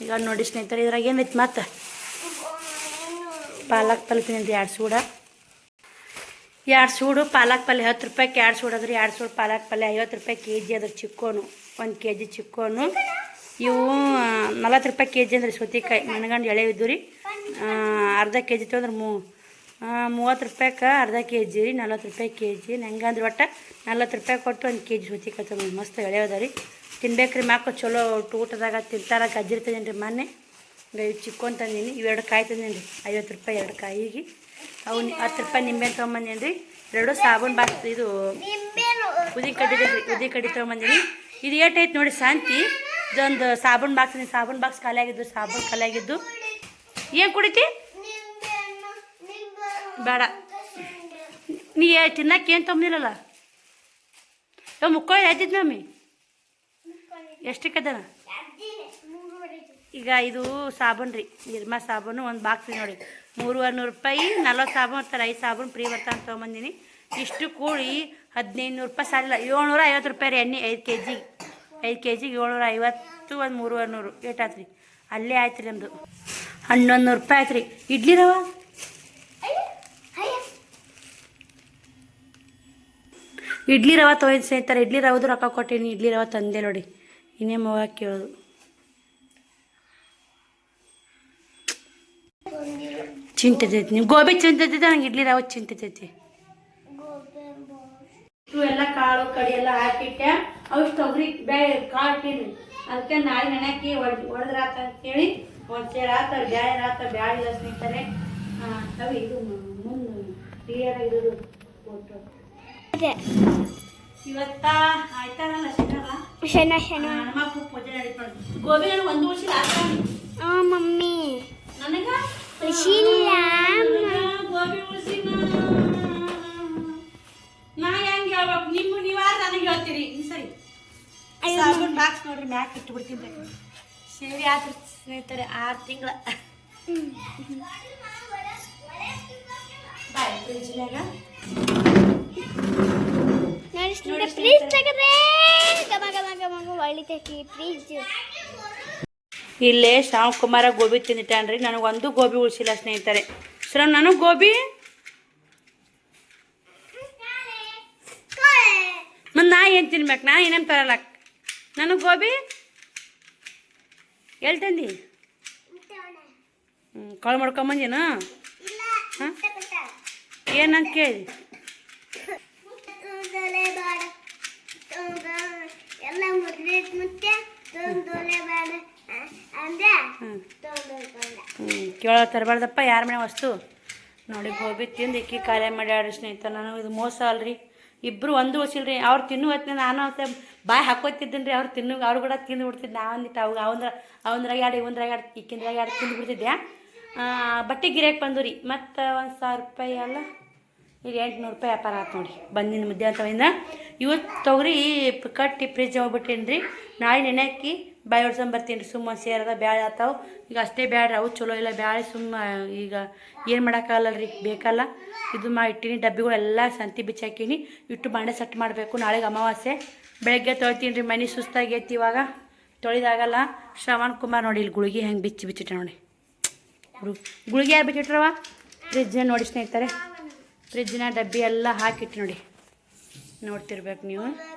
ಈಗ ನೋಡಿ ಸ್ನೇಹಿತರೆ ಇದ್ರಾಗ ಏನೈತಿ ಮತ್ತೆ ಪಾಲಕ್ ಪಲ್ಯ ತಿಂದು 2 ಸೂಡು ಪಾಲಕ್ ಪಲ್ಯ 10 ರೂಪಾಯಿಗೆ 2 ಸೂಡು ಅದ್ರಿ. 2 ಸೂಡು ಪಾಲಕ್ ಪಲ್ಯ 50 ರೂಪಾಯಿ ಕೆಜಿ ಅದ್ರ ಚಿಕ್ಕೋನು 1 ಕೆಜಿ ಚಿಕ್ಕೋನು. ಇವು 40 ರೂಪಾಯಿ ಕೆಜಿ ಅಂದ್ರೆ ಸೌತೆಕಾಯಿ ಮನಗಂಡು ಎಳೆ ಇದ್ದು ರೀ. ಅರ್ಧ ಕೆಜಿ ತೊಗೊಂಡ್ರೆ 30 ರೂಪಾಯಿಗೆ ಅರ್ಧ ಕೆಜಿ ರೀ. 40 ರೂಪಾಯಿ ಕೆಜಿ ಹೆಂಗಂದ್ರೆ ಒಟ್ಟು 40 ರೂಪಾಯಿ ಕೊಟ್ಟು 1 ಕೆಜಿ ಸೌತೆಕಾಯಿ ತೊಗೊಂಡು ಮಸ್ತ್ ಎಳೆ ಅದ ರೀ. ತಿನ್ಬೇಕ್ರಿ ಮಕ್ಕಳು ಚಲೋ ಊಟದಾಗ ತಿಂತಾರ. ಗಜ್ಜರಿ ತಂದೀನಿ ರೀ ಮೊನ್ನೆ. ಇವು ಚಿಕ್ಕೋನ್ ತಂದೀನಿ. ಇವೆರಡು ಕಾಯಿ ತಂದೀನಿ ರೀ 50 ರೂಪಾಯಿ 2 ಕಾಯಿಗೆ. ಅವು 10 ರೂಪಾಯಿ ನಿಂಬೆ ತೊಗೊಂಬಂದೀನಿ ರೀ. 2 ಸಾಬೂನು ಬಾಕ್ಸ್ ಇದು ಉದಿ ಕಡ್ಡಿ ತೊಗೊಂಬಂದೀನಿ. ಇದು ಏಟೈತೆ ನೋಡಿ ಶಾಂತಿ ಇದೊಂದು ಸಾಬೂನು ಬಾಕ್ಸ್ ಖಾಲಿ ಆಗಿದ್ದು ಖಾಲಿ ಆಗಿದ್ದು. ಏನು ಕುಡಿತಿ ಬೇಡ ನೀ ತಿನ್ನಕ್ಕೆ ಏನು ತೊಗೊಂಡಿರಲ್ಲ ಮುಕ್ಕೊಳ್ಳಿ ಆಯ್ತಿದ್ದು ಮಮ್ಮಿ ಎಷ್ಟಕ್ಕದ. ಈಗ ಇದು ಸಾಬೂನು ರೀ ನಿರ್ಮಾ ಸಾಬೂನು ಒಂದು ಬಾಕ್ಸ್ ನೋಡಿ 300 ರೂಪಾಯಿ. 40 ಸಾಬೂನು ಇರ್ತಾರೆ 5 ಸಾಬೂನು ಫ್ರೀ ಬರ್ತಾನೆ ತೊಗೊಂಬಂದಿನಿ. ಇಷ್ಟು ಕೂಡಿ 1500 ರೂಪಾಯಿ ಸಾಲಿಲ್ಲ 750 ರೂಪಾಯಿ ರೀ ಎಣ್ಣೆ 5 ಕೆಜಿಗೆ 750 ಒಂದು 300 ಏಟಾಯ್ತು ರೀ. ಅಲ್ಲೇ ಆಯ್ತು ರೀ ನಮ್ಮದು 1100 ರೂಪಾಯಿ ಆಯ್ತು ರೀ. ಇಡ್ಲಿ ರವ ತೊಗೊಂಡು ಸ್ನೇಹಿತಾರೆ. ಇಡ್ಲಿ ರವದು ರೊಕ್ಕ ಕೊಟ್ಟೀನಿ. ಇಡ್ಲಿ ರವೆ ತಂದೆ ನೋಡಿ. ಇನ್ನೇ ಮಗ ಕೇಳೋದು ಚಿಂತೈತಿ. ನೀವು ಗೋಬಿ ಚಿಂತೈತಿ ನಂಗೆ ಇಡ್ಲಿ ರವೆ ಚಿಂತೈತಿ. ಇವೆಲ್ಲ ಕಾಳು ಕಡಿ ಎಲ್ಲ ಹಾಕಿಟ್ಟೆ. ಅಷ್ಟು ತೊಗರಿ ಬೇಳೆ ಕಾಳು ಇಟ್ಟೀನಿ. ಅದಕ್ಕೆ ನಾಳೆ ನೆನೆಹಾಕಿ ಹೊಡೆದ್ರಾತ ಅಂತೇಳಿ ಒಂದು ಸೇರು ಆತ ಬ್ಯಾಳೆ ಇಲ್ಲ ಸ್ನೇಹಿತರೆ. ಅವು ಇದು ಮುಂದೆ ಕ್ಲಿಯರ್ ಆಗಿರೋದು ಫೋಟೋ ಇವತ್ತ ಆಯ್ತಾರಲ್ಲ ಶನಿವಾರ ನಮ್ಮಪ್ಪ ಪೂಜೆ ನಡೀತು ನೋಡಿ. ಗೋಬಿ ನನಗೆ ಒಂದು ಉಳಿಸಿಲ್ಲ ಮಮ್ಮಿ ನನಗ ಗೋಬಿ ಉಳಿಸಿನ ನಾ ಹೆಂಗೆ ಹೇಳ್ಬೇಕು ನೀವಾರ ನನಗೆ ಹೇಳ್ತೀರಿ. ಸರಿ ಸಾಬೂನು ಬಾಕ್ಸ್ ನೋಡ್ರಿ ಮ್ಯಾಕ್ ಇಟ್ಬಿಡ್ತೀನಿ. ಸೇರಿ ಆತ್ರಿ ಸ್ನೇಹಿತರೆ 6 ತಿಂಗಳ ಬಾಯ್ ಫ್ರಿಜ್ನಾಗ ಇಲ್ಲೇ ಶಾವ್ಕುಮಾರ ಗೋಬಿ ತಿಂದಿಟ್ಟಾನ್ರಿ. ನನಗೊಂದು ಗೋಬಿ ಉಳಿಸಿಲ್ಲ ಸ್ನೇಹಿತರೆ. ಸರ್ ನನಗೆ ಗೋಬಿ ಮತ್ತು ನಾ ಏನು ತಿನ್ಬೇಕು ನಾ ಏನೇನು ತರಲ್ಲ. ನನಗೆ ಗೋಬಿ ಎಲ್ಲಿ ತಂದಿ ಕಾಳು ಮಾಡ್ಕೊಂಬಂದೇನು ಹಾಂ ಏನಂತ ಕೇಳಿ ಕೇಳೋ ತರಬಾರ್ದಪ್ಪ ಯಾರ ಮನೆ ವಸ್ತು ನೋಡಿ. ಗೋಬಿ ತಿಂದು ಇಕ್ಕಿ ಖಾಲಿ ಮಾಡ್ಯಾಡ್ರಿ ಸ್ನೇಹಿತರೆ. ನಾನು ಇದು ಮೋಸ ಅಲ್ರಿ. ಇಬ್ಬರು ಒಂದು ಉಳಿಸಿಲ್ರಿ. ಅವ್ರು ತಿನ್ನು ಹೊತ್ತಿನ ನಾನು ಬಾಯಿ ಹಾಕೋತಿದ್ದೀನಿ ರೀ. ಅವ್ರು ಅವ್ರು ಕೂಡ ತಿಂದು ಬಿಡ್ತಿದ್ದೆ. ನಾವಂದಿಟ್ಟು ಅವಂದ್ರಾಗ 2 ಇವಂದ್ರಾಗ 2 ಇಕ್ಕಿಂದ್ರಾಗ 2 ತಿಂದು ಬಿಡ್ತಿದ್ದೆ. ಬಟ್ಟೆ ಗಿರಾಕಿ ಬಂದು ರೀ ಮತ್ತು 1000 ರೂಪಾಯಿ ಅಲ್ಲ ಈಗ 800 ರೂಪಾಯಿ ವ್ಯಾಪಾರ ಆಯ್ತು ನೋಡಿ. ಬಂದಿನ ಮಧ್ಯಾಹ್ನದಿಂದ ಇವತ್ತು ತೊಗರಿ ಕಟ್ಟಿ ಫ್ರಿಜ್ ಹೋಗ್ಬಿಟ್ಟೇನಿ ರೀ. ನಾಳೆ ನೆನೆಹಾಕಿ ಬ್ಯಾಳೆ ಹೊಡ್ಸಂಬರ್ತೀನಿ ರೀ. ಸುಮ್ಮ ಸೇರದ ಬ್ಯಾಳೆ ಆತಾವು. ಈಗ ಅಷ್ಟೇ ಬ್ಯಾಡ್ರಿ ಅವು ಚಲೋ ಇಲ್ಲ ಬ್ಯಾಳೆ ಸುಮ್ಮ ಈಗ ಏನು ಮಾಡೋಕ್ಕಾಗಲ್ಲ ರೀ ಬೇಕಲ್ಲ. ಇದು ಇಟ್ಟಿನಿ ಡಬ್ಬಿಗಳೆಲ್ಲ ಸಂತಿ ಬಿಚ್ಚಾಕೀನಿ. ಇಟ್ಟು ಬಾಂಡೆ ಸೆಟ್ ಮಾಡಬೇಕು. ನಾಳೆಗೆ ಅಮಾವಾಸ್ಯೆ. ಬೆಳಗ್ಗೆ ತೊಳಿತೀನಿ ರೀ. ಮನೆ ಸುಸ್ತಾಗೈತಿ ಇವಾಗ ತೊಳಿದಾಗಲ್ಲ. ಶ್ರವಣ್ ಕುಮಾರ್ ನೋಡಿ ಇಲ್ಲಿ ಗುಳಿಗೆ ಹೆಂಗೆ ಬಿಚ್ಚಿಟ್ಟ ನೋಡಿ. ಗುಳಿಗೆ ಯಾರು ಬಿಚ್ಚಿಟ್ರವ ಫ್ರಿಜ್ನ ನೋಡಿ ಸ್ನೇಹಿತರೆ. ಫ್ರಿಜ್ನ ಡಬ್ಬಿ ಎಲ್ಲ ಹಾಕಿಟ್ಟು ನೋಡಿ ನೋಡ್ತಿರ್ಬೇಕು ನೀವು.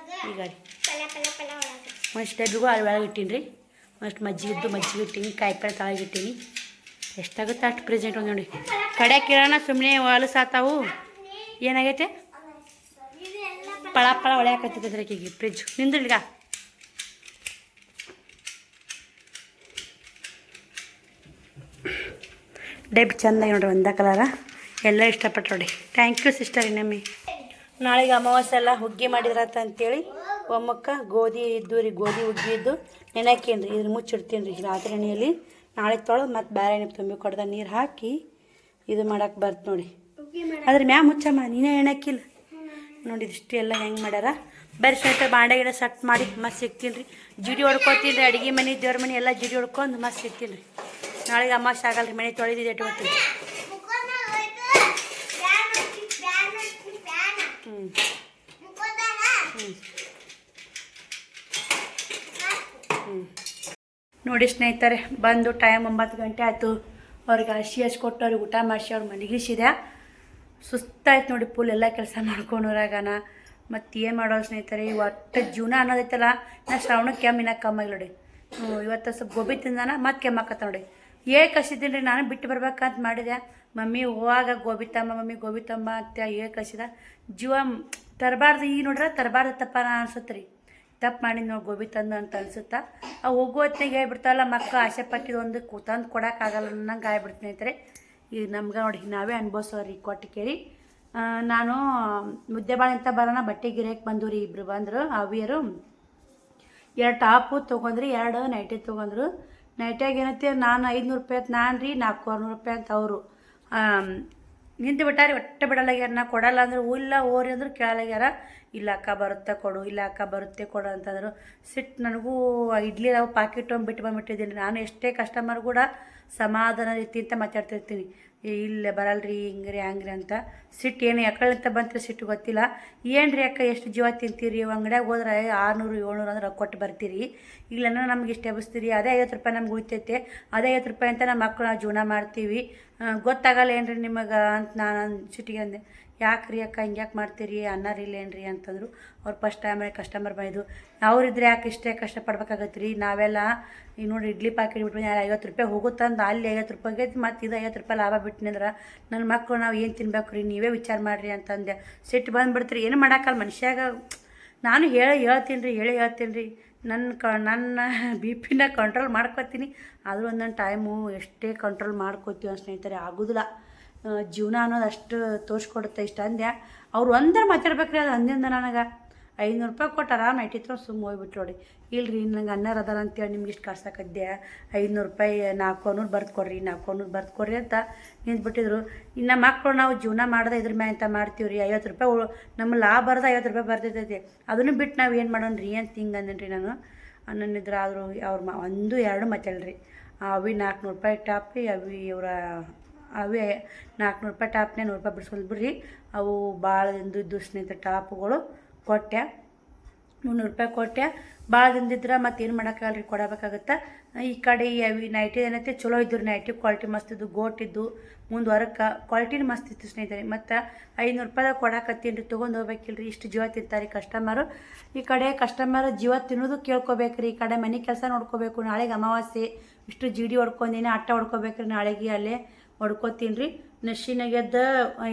ಈಗ ರೀ ಒಂದಿಷ್ಟು ಡಬ್ಬಿಗೂ ಅಲ್ಲಿ ಒಳಗೆ ಇಟ್ಟೀನಿ ರೀ. ಒಂದಿಷ್ಟು ಮಜ್ಜಿಗೆ ಇಟ್ಟೀನಿ. ಕಾಯಿಪಲ್ಲೆ ತಾಳಿಗೆ ಇಟ್ಟೀನಿ. ಎಷ್ಟಾಗುತ್ತೆ ಅಷ್ಟು ಪ್ರೆಸೆಂಟ್ ಒಂದು ನೋಡಿ. ಕಡ್ಯಾಕಿರೋಣ ಸುಮ್ಮನೆ ಹೊಲಸಾತಾವು. ಏನಾಗೈತೆ ಪಳ ಹೊಳೆಯಾಕತ್ತಿದ್ರಕೀಗ ಫ್ರಿಜ್ ನಿಂದ್ರಿಗ ಡೆಬ್ ಚೆಂದಾಗಿ ನೋಡ್ರಿ ಒಂದೇ ಕಲರ ಎಲ್ಲ ಇಷ್ಟಪಟ್ಟು ನೋಡಿ. ಥ್ಯಾಂಕ್ ಯು ಸಿಸ್ಟರ್ ಇನ್ನೊಮ್ಮೆ. ನಾಳೆಗೆ ಅಮಾವಾಸ್ಯೆ ಎಲ್ಲ ಹುಗ್ಗಿ ಮಾಡಿದ್ರತ್ತ ಅಂತೇಳಿ ಒಮ್ಮಕ್ಕ ಗೋಧಿ ಇದ್ದು ರೀ, ಗೋಧಿ ಹುಗ್ಗಿ ಇದ್ದು ನೆನೆಕ್ಕೇನು ರೀ, ಇದ್ರ ಮುಚ್ಚಿಡ್ತೀನಿ ರೀ ರಾತ್ರಿ ಎಣ್ಣೆಯಲ್ಲಿ. ನಾಳೆ ತೊಳೆದು ಮತ್ತು ಬೇರೆ ಎಣ್ಣೆ ತುಂಬಿ ಕೊಡ್ದ ನೀರು ಹಾಕಿ ಇದು ಮಾಡಕ್ಕೆ ಬರ್ತು ನೋಡಿ. ಅದ್ರ ಮ್ಯಾ ಮುಚ್ಚಮ್ಮ, ನೀನೇ ಎಣ್ಣಕ್ಕಿಲ್ಲ ನೋಡಿ. ಇಷ್ಟು ಎಲ್ಲ ಹೆಂಗೆ ಮಾಡ್ಯಾರ. ಬೇರೆ ಸ್ವಲ್ಪ ಬಾಂಡೆ ಗಿಡ ಸಟ್ ಮಾಡಿ ಮತ್ತೆ ಸಿಗ್ತೀನಿ ರೀ. ಜಿಡಿ ಹೊಡ್ಕೊತೀನಿ ರೀ. ಅಡುಗೆ ಮನೆ ದೇವ್ರ ಮನೆ ಎಲ್ಲ ಜಿಡಿ ಹೊಡ್ಕೊಂಡು ಮತ್ತೆ ಸಿಗ್ತೀನಿ ರೀ. ನಾಳೆಗೆ ಅಮಾವಾಸ್ಯೆ ಆಗಲ್ಲ ರೀ, ಮನೆ ತೊಳೆದಿದೆ ಇಟ್ಕೊತೀನಿ. ನೋಡಿ ಸ್ನೇಹಿತರೆ, ಬಂದು ಟೈಮ್ 9 ಗಂಟೆ ಆಯಿತು. ಅವ್ರಿಗೆ ಹಸಿ ಕೊಟ್ಟು ಅವ್ರಿಗೆ ಊಟ ಮಾಡಿಸಿ ಅವ್ರು ಮಲಗಿಸಿದೆ. ಸುಸ್ತಾಯ್ತು ನೋಡಿ ಫುಲ್ ಎಲ್ಲ ಕೆಲಸ ಮಾಡ್ಕೊಂಡೋರಾಗನ. ಮತ್ತು ಏನು ಮಾಡೋದು ಸ್ನೇಹಿತರೆ, ಒಟ್ಟು ಜೀವನ ಅನ್ನೋದೈತಲ್ಲ. ನಾ ಶ್ರಾವಣಕ್ಕೆ ಕೆಮ್ಮಿನ ಕಮ್ಮಾಗಿ ನೋಡಿ. ಇವತ್ತು ಸ್ವಲ್ಪ ಗೋಬಿ ತಿಂದಾನ ಮತ್ತು ಕೆಮ್ಮಾಕತ್ತ ನೋಡಿ. ಕಸಿದ್ದೀನಿ ರೀ, ನಾನು ಬಿಟ್ಟು ಬರ್ಬೇಕಂತ ಮಾಡಿದೆ. ಮಮ್ಮಿ ಹೋವಾಗ ಗೋಬಿ ತಮ್ಮ ಮಮ್ಮಿ ಗೋಬಿ ತಮ್ಮ ಅಂತ ಕಸಿದ. ಜೀವ ತರಬಾರ್ದು, ಈಗ ನೋಡ್ರೆ ತರಬಾರ್ದು ತಪ್ಪ ಅನ್ಸುತ್ತೆ ರೀ. ತಪ್ಪು ಮಾಡಿದ್ ನೋಡಿ ಗೋಬಿ ತಂದು ಅಂತ ಅನ್ಸುತ್ತಾ. ಅವು ಹೋಗೋ ಹೊತ್ತಿನಾಗ ಹೇಳ್ಬಿಡ್ತಾವಲ್ಲ, ಮಕ್ಕಳು ಆಸೆ ಪಟ್ಟಿದ್ದು ಒಂದು ತಂದು ಕೊಡೋಕ್ಕಾಗಲ್ಲ ಅನ್ನಂಗೆ ಆಗ್ಬಿಡ್ತು ಸ್ನೇಹಿತರೆ. ಈಗ ನಮ್ಗೆ ನೋಡಿ ನಾವೇ ಅನ್ಭವಿಸೋರಿ ಕೊಟ್ಟು ಕೇಳಿ. ನಾನು ಮುದ್ದೆಬಾಳೆ ಅಂತ ಬರೋಣ ಬಟ್ಟೆ ಗಿರಾಕಿ ಬಂದು ರೀ, ಇಬ್ಬರು ಬಂದರು. ಅವಿಯರು 2 ಟಾಪು ತೊಗೊಂಡ್ರಿ, 2 ನೈಟಿ ತೊಗೊಂಡ್ರು. ನೈಟಿಯಾಗ ಏನೈತಿ, ನಾನು 500 ರೂಪಾಯಿ ಅಂತ ನಾನು ರೀ, 400 ರೂಪಾಯಿ ಅಂತ ಅವರು ನಿಂತು ಬಿಟ್ಟಾರಿ. ಒಟ್ಟೆ ಬಿಡಲಾಗ್ಯಾರ. ನಾ ಕೊಡಲ್ಲ ಅಂದ್ರೆ ಇಲ್ಲ ಓರಿ ಅಂದ್ರೆ ಕೇಳಲಾಗ್ಯಾರ. ಇಲ್ಲ ಅಕ್ಕ ಬರುತ್ತೆ ಕೊಡು, ಇಲ್ಲ ಅಕ್ಕ ಬರುತ್ತೆ ಕೊಡು ಅಂತಂದರು. ಸಿಟ್ಟು ನನಗೂ. ಇಡ್ಲಿ ನಾವು ಪಾಕೆಟ್ ಬಿಟ್ಟು ಬಂದುಬಿಟ್ಟಿದ್ದೀನಿ. ನಾನು ಎಷ್ಟೇ ಕಸ್ಟಮರ್ ಕೂಡ ಸಮಾಧಾನ ರೀತಿ ಅಂತ ಮಾತಾಡ್ತಿರ್ತೀನಿ. ಇಲ್ಲ ಬರಲ್ರಿ ಹಿಂಗ್ರಿ ಹಂಗ್ರಿ ಅಂತ. ಸಿಟ್ಟು ಏನು ಯಾಕಳಂತ ಬಂತು ಸಿಟ್ಟು ಗೊತ್ತಿಲ್ಲ. ಏನು ರೀ ಅಕ್ಕ ಎಷ್ಟು ಜೀವ ತಿಂತೀರಿ, ಅಂಗಡಿಯಾಗ ಹೋದ್ರೆ 600 700 ಅಂದ್ರೆ ಕೊಟ್ಟು ಬರ್ತೀರಿ. ಇಲ್ಲನ ನಮ್ಗೆ ಇಷ್ಟು ಎಬ್ಬಿಸ್ತೀರಿ. ಅದೇ 50 ರೂಪಾಯಿ ನಮ್ಗೆ ಉಳಿತೈತೆ. ಅದೇ 50 ರೂಪಾಯಿ ಅಂತ ನಮ್ಮ ಮಕ್ಕಳು ನಾವು ಜೀವನ ಮಾಡ್ತೀವಿ. ಗೊತ್ತಾಗಲ್ಲ ಏನ್ರಿ ನಿಮಗೆ ಅಂತ ನಾನು ಸಿಟ್ಟಿಗೆ ಅಂದೆ. ಯಾಕೆ ರೀ ಅಕ್ಕ ಹಿಂಗ್ಯಾಕೆ ಮಾಡ್ತೀರಿ, ಅನ್ನರಿಲ್ಲ ಏನ್ರಿ ಅಂತಂದರು. ಅವ್ರು ಫಸ್ಟ್ ಟೈಮಲ್ಲಿ ಕಸ್ಟಮರ್ ಬಂದಿದ್ದು. ಅವ್ರಿದ್ರೆ ಯಾಕೆ ಇಷ್ಟೇ ಕಷ್ಟಪಡ್ಬೇಕಾಗತ್ತೆ ರೀ. ನಾವೆಲ್ಲ ಈಗ ನೋಡಿ ಇಡ್ಲಿ ಪಾಕೆಟ್ ಬಿಟ್ಟು 50 ರೂಪಾಯಿ ಹೋಗುತ್ತಂದು ಅಲ್ಲಿ 50 ರೂಪಾಯಿಗೆ ಮತ್ತು ಇದು 50 ರೂಪಾಯಿ ಲಾಭ ಬಿಟ್ಟಿನಂದ್ರೆ ನನ್ನ ಮಕ್ಕಳು ನಾವು ಏನು ತಿನ್ಬೇಕು ರೀ, ನೀವೇ ವಿಚಾರ ಮಾಡಿರಿ ಅಂತಂದೆ. ಸಿಟ್ಟು ಬಂದುಬಿಡ್ತೀರಿ. ಏನು ಮಾಡೋಕ್ಕಲ್ಲ ಮನುಷ್ಯಾಗ. ನಾನು ಹೇಳ್ತೀನಿ ರೀ. ನನ್ನ ಬಿ ಪಿನ ಕಂಟ್ರೋಲ್ ಮಾಡ್ಕೊತೀನಿ. ಆದರೂ ಒಂದೊಂದು ಟೈಮು ಎಷ್ಟೇ ಕಂಟ್ರೋಲ್ ಮಾಡ್ಕೋತೀವಿ ಸ್ನೇಹಿತರೆ ಆಗೋದಿಲ್ಲ. ಜೀವನ ಅನ್ನೋದು ಅಷ್ಟು ತೋರಿಸ್ಕೊಡುತ್ತೆ. ಇಷ್ಟ ಅಂದೆ. ಅವ್ರು ಒಂದರ ಮಾತಾಡ್ಬೇಕ್ರಿ. ಅದು ಅಂದಿಂದ ನನಗೆ 500 ರೂಪಾಯಿ ಕೊಟ್ಟು ಆರಾಮ ನೈಟಿ ತೊಗೊಂಡು ಸುಮ್ಮ ಹೋಗ್ಬಿಟ್ಟು ನೋಡಿ. ಇಲ್ರಿ ನಂಗೆ ಅನ್ನಾರ ಅದಾರ ಅಂತೇಳಿ ನಿಮ್ಗೆ ಇಷ್ಟು ಕಾಡ್ಸಕದ್ದೆ. 500 ರೂಪಾಯಿ 400 ಬರ್ದು ಕೊಡ್ರಿ, 400 ಬರ್ದು ಕೊಡ್ರಿ ಅಂತ ನಿಂತ್ಬಿಟ್ಟಿದ್ರು. ಇನ್ನು ಮಕ್ಕಳು ನಾವು ಜೀವನ ಮಾಡೋದು ಇದ್ರ ಮ್ಯಾಗ ಅಂತ ಮಾಡ್ತೀವಿ ರೀ. 50 ರೂಪಾಯಿ ನಮ್ಮ ಲಾಭ ಬರೋದು 50 ರೂಪಾಯಿ ಬರ್ತೈತೈತಿ. ಅದನ್ನು ಬಿಟ್ಟು ನಾವು ಏನು ಮಾಡೋಣ ರೀ ಅಂತ ಹಿಂಗೆ ಅಂದೇನಿ ರೀ ನಾನು. ಅನ್ನನಿದ್ರೆ ಆದರೂ ಅವ್ರು 1 2 ಮಾತಾಡ್ರಿ. ಅವಿ 400 ರೂಪಾಯಿ ಟಾಪಿ, ಅವೇ 400 ರೂಪಾಯಿ ಟಾಪ್ನೇ 100 ರೂಪಾಯಿ ಬಿಡಿಸ್ಕೊಂಡು ಬಿಡ್ರಿ. ಅವು ಭಾಳ ದಿನದ್ದು ಸ್ನೇಹಿತರೆ ಟಾಪ್ಗಳು ಕೊಟ್ಟೆ. 300 ರೂಪಾಯಿ ಕೊಟ್ಟೆ. ಭಾಳ ದಿನದಿದ್ರೆ ಮತ್ತೇನು ಮಾಡೋಕ್ಕಾಗಲ್ರಿ, ಕೊಡಬೇಕಾಗತ್ತೆ. ಈ ಕಡೆ ಅವಿ ನೈಟಿ ಏನೈತೆ ಚಲೋ ಇದ್ರು. ನೈಟಿ ಕ್ವಾಲಿಟಿ ಮಸ್ತ್ ಇದ್ದು, ಗೋಟಿದ್ದು. ಮುಂದೆ ಹೊರಕ್ಕೆ ಕ್ವಾಲಿಟಿನೂ ಮಸ್ತ್ ಇತ್ತು ಸ್ನೇಹಿತರೆ. ಮತ್ತು 500 ರೂಪಾಯಿದಾಗ ಕೊಡಾಕತ್ತೀನಿ ರೀ. ತೊಗೊಂಡು ಹೋಗ್ಬೇಕಿಲ್ರಿ. ಇಷ್ಟು ಜೀವ ತಿಂತಾರೆ ಕಸ್ಟಮರು. ಈ ಕಡೆ ಕಸ್ಟಮರ್ ಜೀವ ತಿನ್ನೋದು ಕೇಳ್ಕೊಬೇಕ್ರಿ. ಈ ಕಡೆ ಮನೆ ಕೆಲಸ ನೋಡ್ಕೋಬೇಕು. ನಾಳೆಗೆ ಅಮಾವಾಸ್ಯೆ. ಇಷ್ಟು ಜಿಡಿ ಹೊಡ್ಕೊಂಡಿನಿ, ಅಟ್ಟ ಹೊಡ್ಕೋಬೇಕ್ರಿ. ನಾಳೆಗೆ ಅಲ್ಲೇ ಹೊಡ್ಕೊತೀನಿ ರೀ. ನಶಿನಾಗೆದ್ದು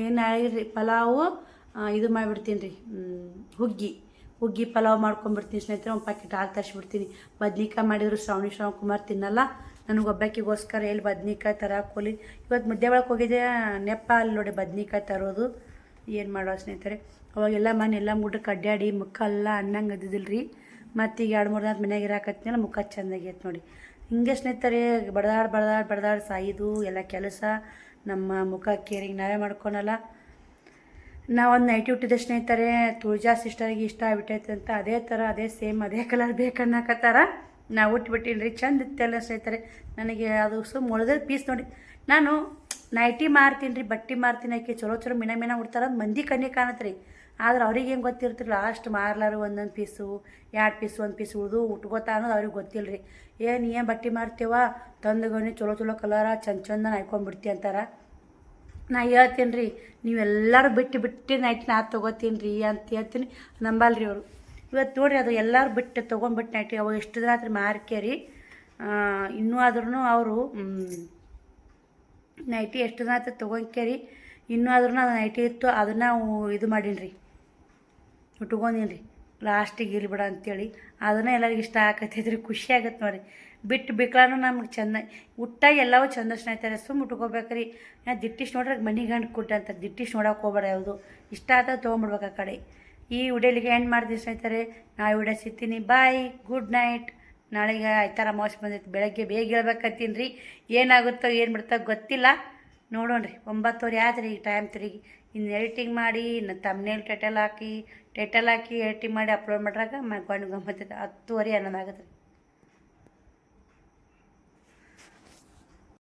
ಏನು ಆಗಿರಿ ಪಲಾವು ಇದು ಮಾಡಿಬಿಡ್ತೀನಿ ರೀ. ಹುಗ್ಗಿ ಪಲಾವ್ ಮಾಡ್ಕೊಂಬಿಡ್ತೀನಿ ಸ್ನೇಹಿತರೆ. ಒಂದು ಪ್ಯಾಕೆಟ್ ಹಾಲು ತರಿಸ್ಬಿಡ್ತೀನಿ. ಬದ್ನಿಕಾಯಿ ಮಾಡಿದ್ರು ಶ್ರಾವಣಕುಮಾರ್ ತಿನ್ನಲ್ಲ. ನನಗೊಬ್ಬಾಕಿಗೋಸ್ಕರ ಎಲ್ಲಿ ಬದ್ನಿಕಾಯಿ ತರಕೋಲಿ. ಇವತ್ತು ಮುದ್ದೆ ಒಳಗೆ ಹೋಗಿದ್ದೆ ನೆಪ್ಪ ಅಲ್ಲಿ ನೋಡಿ ಬದ್ನಿಕಾಯಿ ತರೋದು. ಏನು ಮಾಡೋ ಸ್ನೇಹಿತರೆ. ಅವಾಗೆಲ್ಲ ಮನೆಯೆಲ್ಲ ಮುಡ್ಡಕ್ಕೆ ಅಡ್ಡಾಡಿ ಮುಖ ಎಲ್ಲ ಅನ್ನಂಗೆ ಅದಿದ್ದಿಲ್ಲ ರೀ. ಮತ್ತೀಗ 2-3 ದಿನ ಮನೆಯಾಗ ಇರಾಕತ್ನೆಲ್ಲ ಮುಖ ಚೆಂದಾಗೈತೆ ನೋಡಿ. ಹಿಂಗೆ ಸ್ನೇಹಿತರೆ ಬಡ್ದಾಡಿ ಸಾಯಿದು ಎಲ್ಲ ಕೆಲಸ. ನಮ್ಮ ಮುಖ ಕೇರಿಗೆ ನಾವೇ ಮಾಡ್ಕೊಳಲ್ಲ. ನಾವೊಂದು ನೈಟಿ ಹುಟ್ಟಿದೆ ಸ್ನೇಹಿತರೆ. ತುಳಜಾ ಸಿಸ್ಟರಿಗೆ ಇಷ್ಟ ಆಗ್ಬಿಟ್ಟೈತೆ ಅಂತ ಅದೇ ಥರ ಸೇಮ್ ಅದೇ ಕಲರ್ ಬೇಕನ್ನಕತ್ತಾರ. ನಾವು ಹುಟ್ಬಿಟ್ಟಿಲ್ಲ ರೀ. ಚಂದ ಇತ್ತೆಲ್ಲ ಸ್ನೇಹಿತರೆ. ನನಗೆ ಅದು ಸುಮ್ಮ ಉಳ್ದ ಪೀಸ್ ನೋಡಿ. ನಾನು ನೈಟಿ ಮಾರ್ತೀನಿ ರೀ, ಬಟ್ಟೆ ಮಾರ್ತೀನಿ. ಆಕೆ ಚಲೋ ಮಿನ ಉಡ್ತಾರ ಮಂದಿ ಕಣ್ಣಿ ಕಾಣತ್ತೆ ರೀ. ಆದ್ರೆ ಅವ್ರಿಗೆ ಏನು ಗೊತ್ತಿರ್ತಿಲ್ಲ. ಲಾಸ್ಟ್ ಮಾರ್ಲಾರು 1 ಪೀಸು 2 ಪೀಸು 1 ಪೀಸ್ ಉಳಿದು ಉಟ್ಕೋತಾ ಅನ್ನೋದು ಅವ್ರಿಗೆ ಗೊತ್ತಿಲ್ಲ ರೀ. ಏನು ಬಟ್ಟೆ ಮಾರ್ತೀವ ತಂದುಗಣಿ ಚಲೋ ಕಲರ ಚಂದ ಹಾಯ್ಕೊಂಡ್ಬಿಡ್ತಿ ಅಂತಾರೆ. ನಾ ಹೇಳ್ತೀನಿ ರೀ, ನೀವೆಲ್ಲರೂ ಬಿಟ್ಟು ನೈಟ್ ನಾ ತೊಗೋತೀನಿ ರೀ ಅಂತ ಹೇಳ್ತೀನಿ. ನಂಬಲ್ರಿ ಅವರು. ಇವತ್ತು ನೋಡಿರಿ ಅದು ಎಲ್ಲರೂ ಬಿಟ್ಟು ತೊಗೊಂಡ್ಬಿಟ್ಟು ನೈಟಿ. ಅವು ಎಷ್ಟು ದಿನ ಆತ್ರಿ ಮಾರ್ಕೇರಿ. ಇನ್ನೂ ಆದ್ರೂ ಅವರು ನೈಟಿ ಎಷ್ಟು ದಿನ ಆಯ್ತು ತೊಗೊಂಡ್ಕೇರಿ. ಇನ್ನೂ ಆದ್ರೂ ಅದು ನೈಟಿ ಇತ್ತು. ಅದನ್ನು ಇದು ಮಾಡೀನಿ ರೀ, ಉಟ್ಕೊಂಡೀನಿ ರೀ. ಲಾಸ್ಟಿಗೆ ಇರ್ಲಿ ಬಿಡ ಅಂತೇಳಿ ಅದನ್ನ ಎಲ್ಲರಿಗೂ ಇಷ್ಟ ಆಕತ್ತೈತ್ರಿ, ಖುಷಿ ಆಗತ್ತೆ ನೋಡಿರಿ. ಬಿಟ್ಟು ಬಿಕ್ಲಾನು ನಮ್ಗೆ ಚಂದ ಊಟ ಎಲ್ಲವೂ ಚಂದ ಸ್ನೇಹಿತರೆ. ಸುಮ್ಮ ಉಟ್ಕೋಬೇಕ್ರಿ. ದಿಟ್ಟಿಸ್ ನೋಡ್ರೆ ಮನೆ ಗಂಡು ಕುಟ್ಟ ಅಂತ ದಿಟ್ಟಿಸ್ ನೋಡೋಕೆ ಹೋಗ್ಬೇಡ. ಯಾವುದು ಇಷ್ಟ ಆತ ತೊಗೊಂಬಿಡ್ಬೇಕು ಆ ಕಡೆ. ಈ ವಿಡಿಯೋಲಿಗೆ ಎಂಡ್ ಮಾಡ್ತೀವಿ ಸ್ನೇಹಿತರೆ. ನಾ ವಿಡಿಯೋ ಸಿಗ್ತೀನಿ. ಬಾಯ್, ಗುಡ್ ನೈಟ್. ನಾಳೆಗೆ ಆಯ್ತಾರ ಅಮಾವಾಸ್ಯೆ ಬಂದೈತಿ. ಬೆಳಗ್ಗೆ ಬೇಗ ಹೇಳ್ಬೇಕಂತೀನಿ ರೀ. ಏನಾಗುತ್ತೋ ಏನು ಬಿಡ್ತೋ ಗೊತ್ತಿಲ್ಲ, ನೋಡೋಣ್ರಿ. 9:00 ಆದ್ರಿ ಈ ಟೈಮ್ ತಿರುಗಿ. ಇನ್ನು ಎಡಿಟಿಂಗ್ ಮಾಡಿ, ಇನ್ನು ತಮ್ನೇಲ್ ಟೈಟಲ್ ಹಾಕಿ ಎಡಿಟಿಂಗ್ ಮಾಡಿ ಅಪ್ಲೋಡ್ ಮಾಡ್ರಾಗ ಗಂಟು ಗಮ್ಮತ್ತೈತೆ 10:30 11 ಆಗುತ್ತೆ.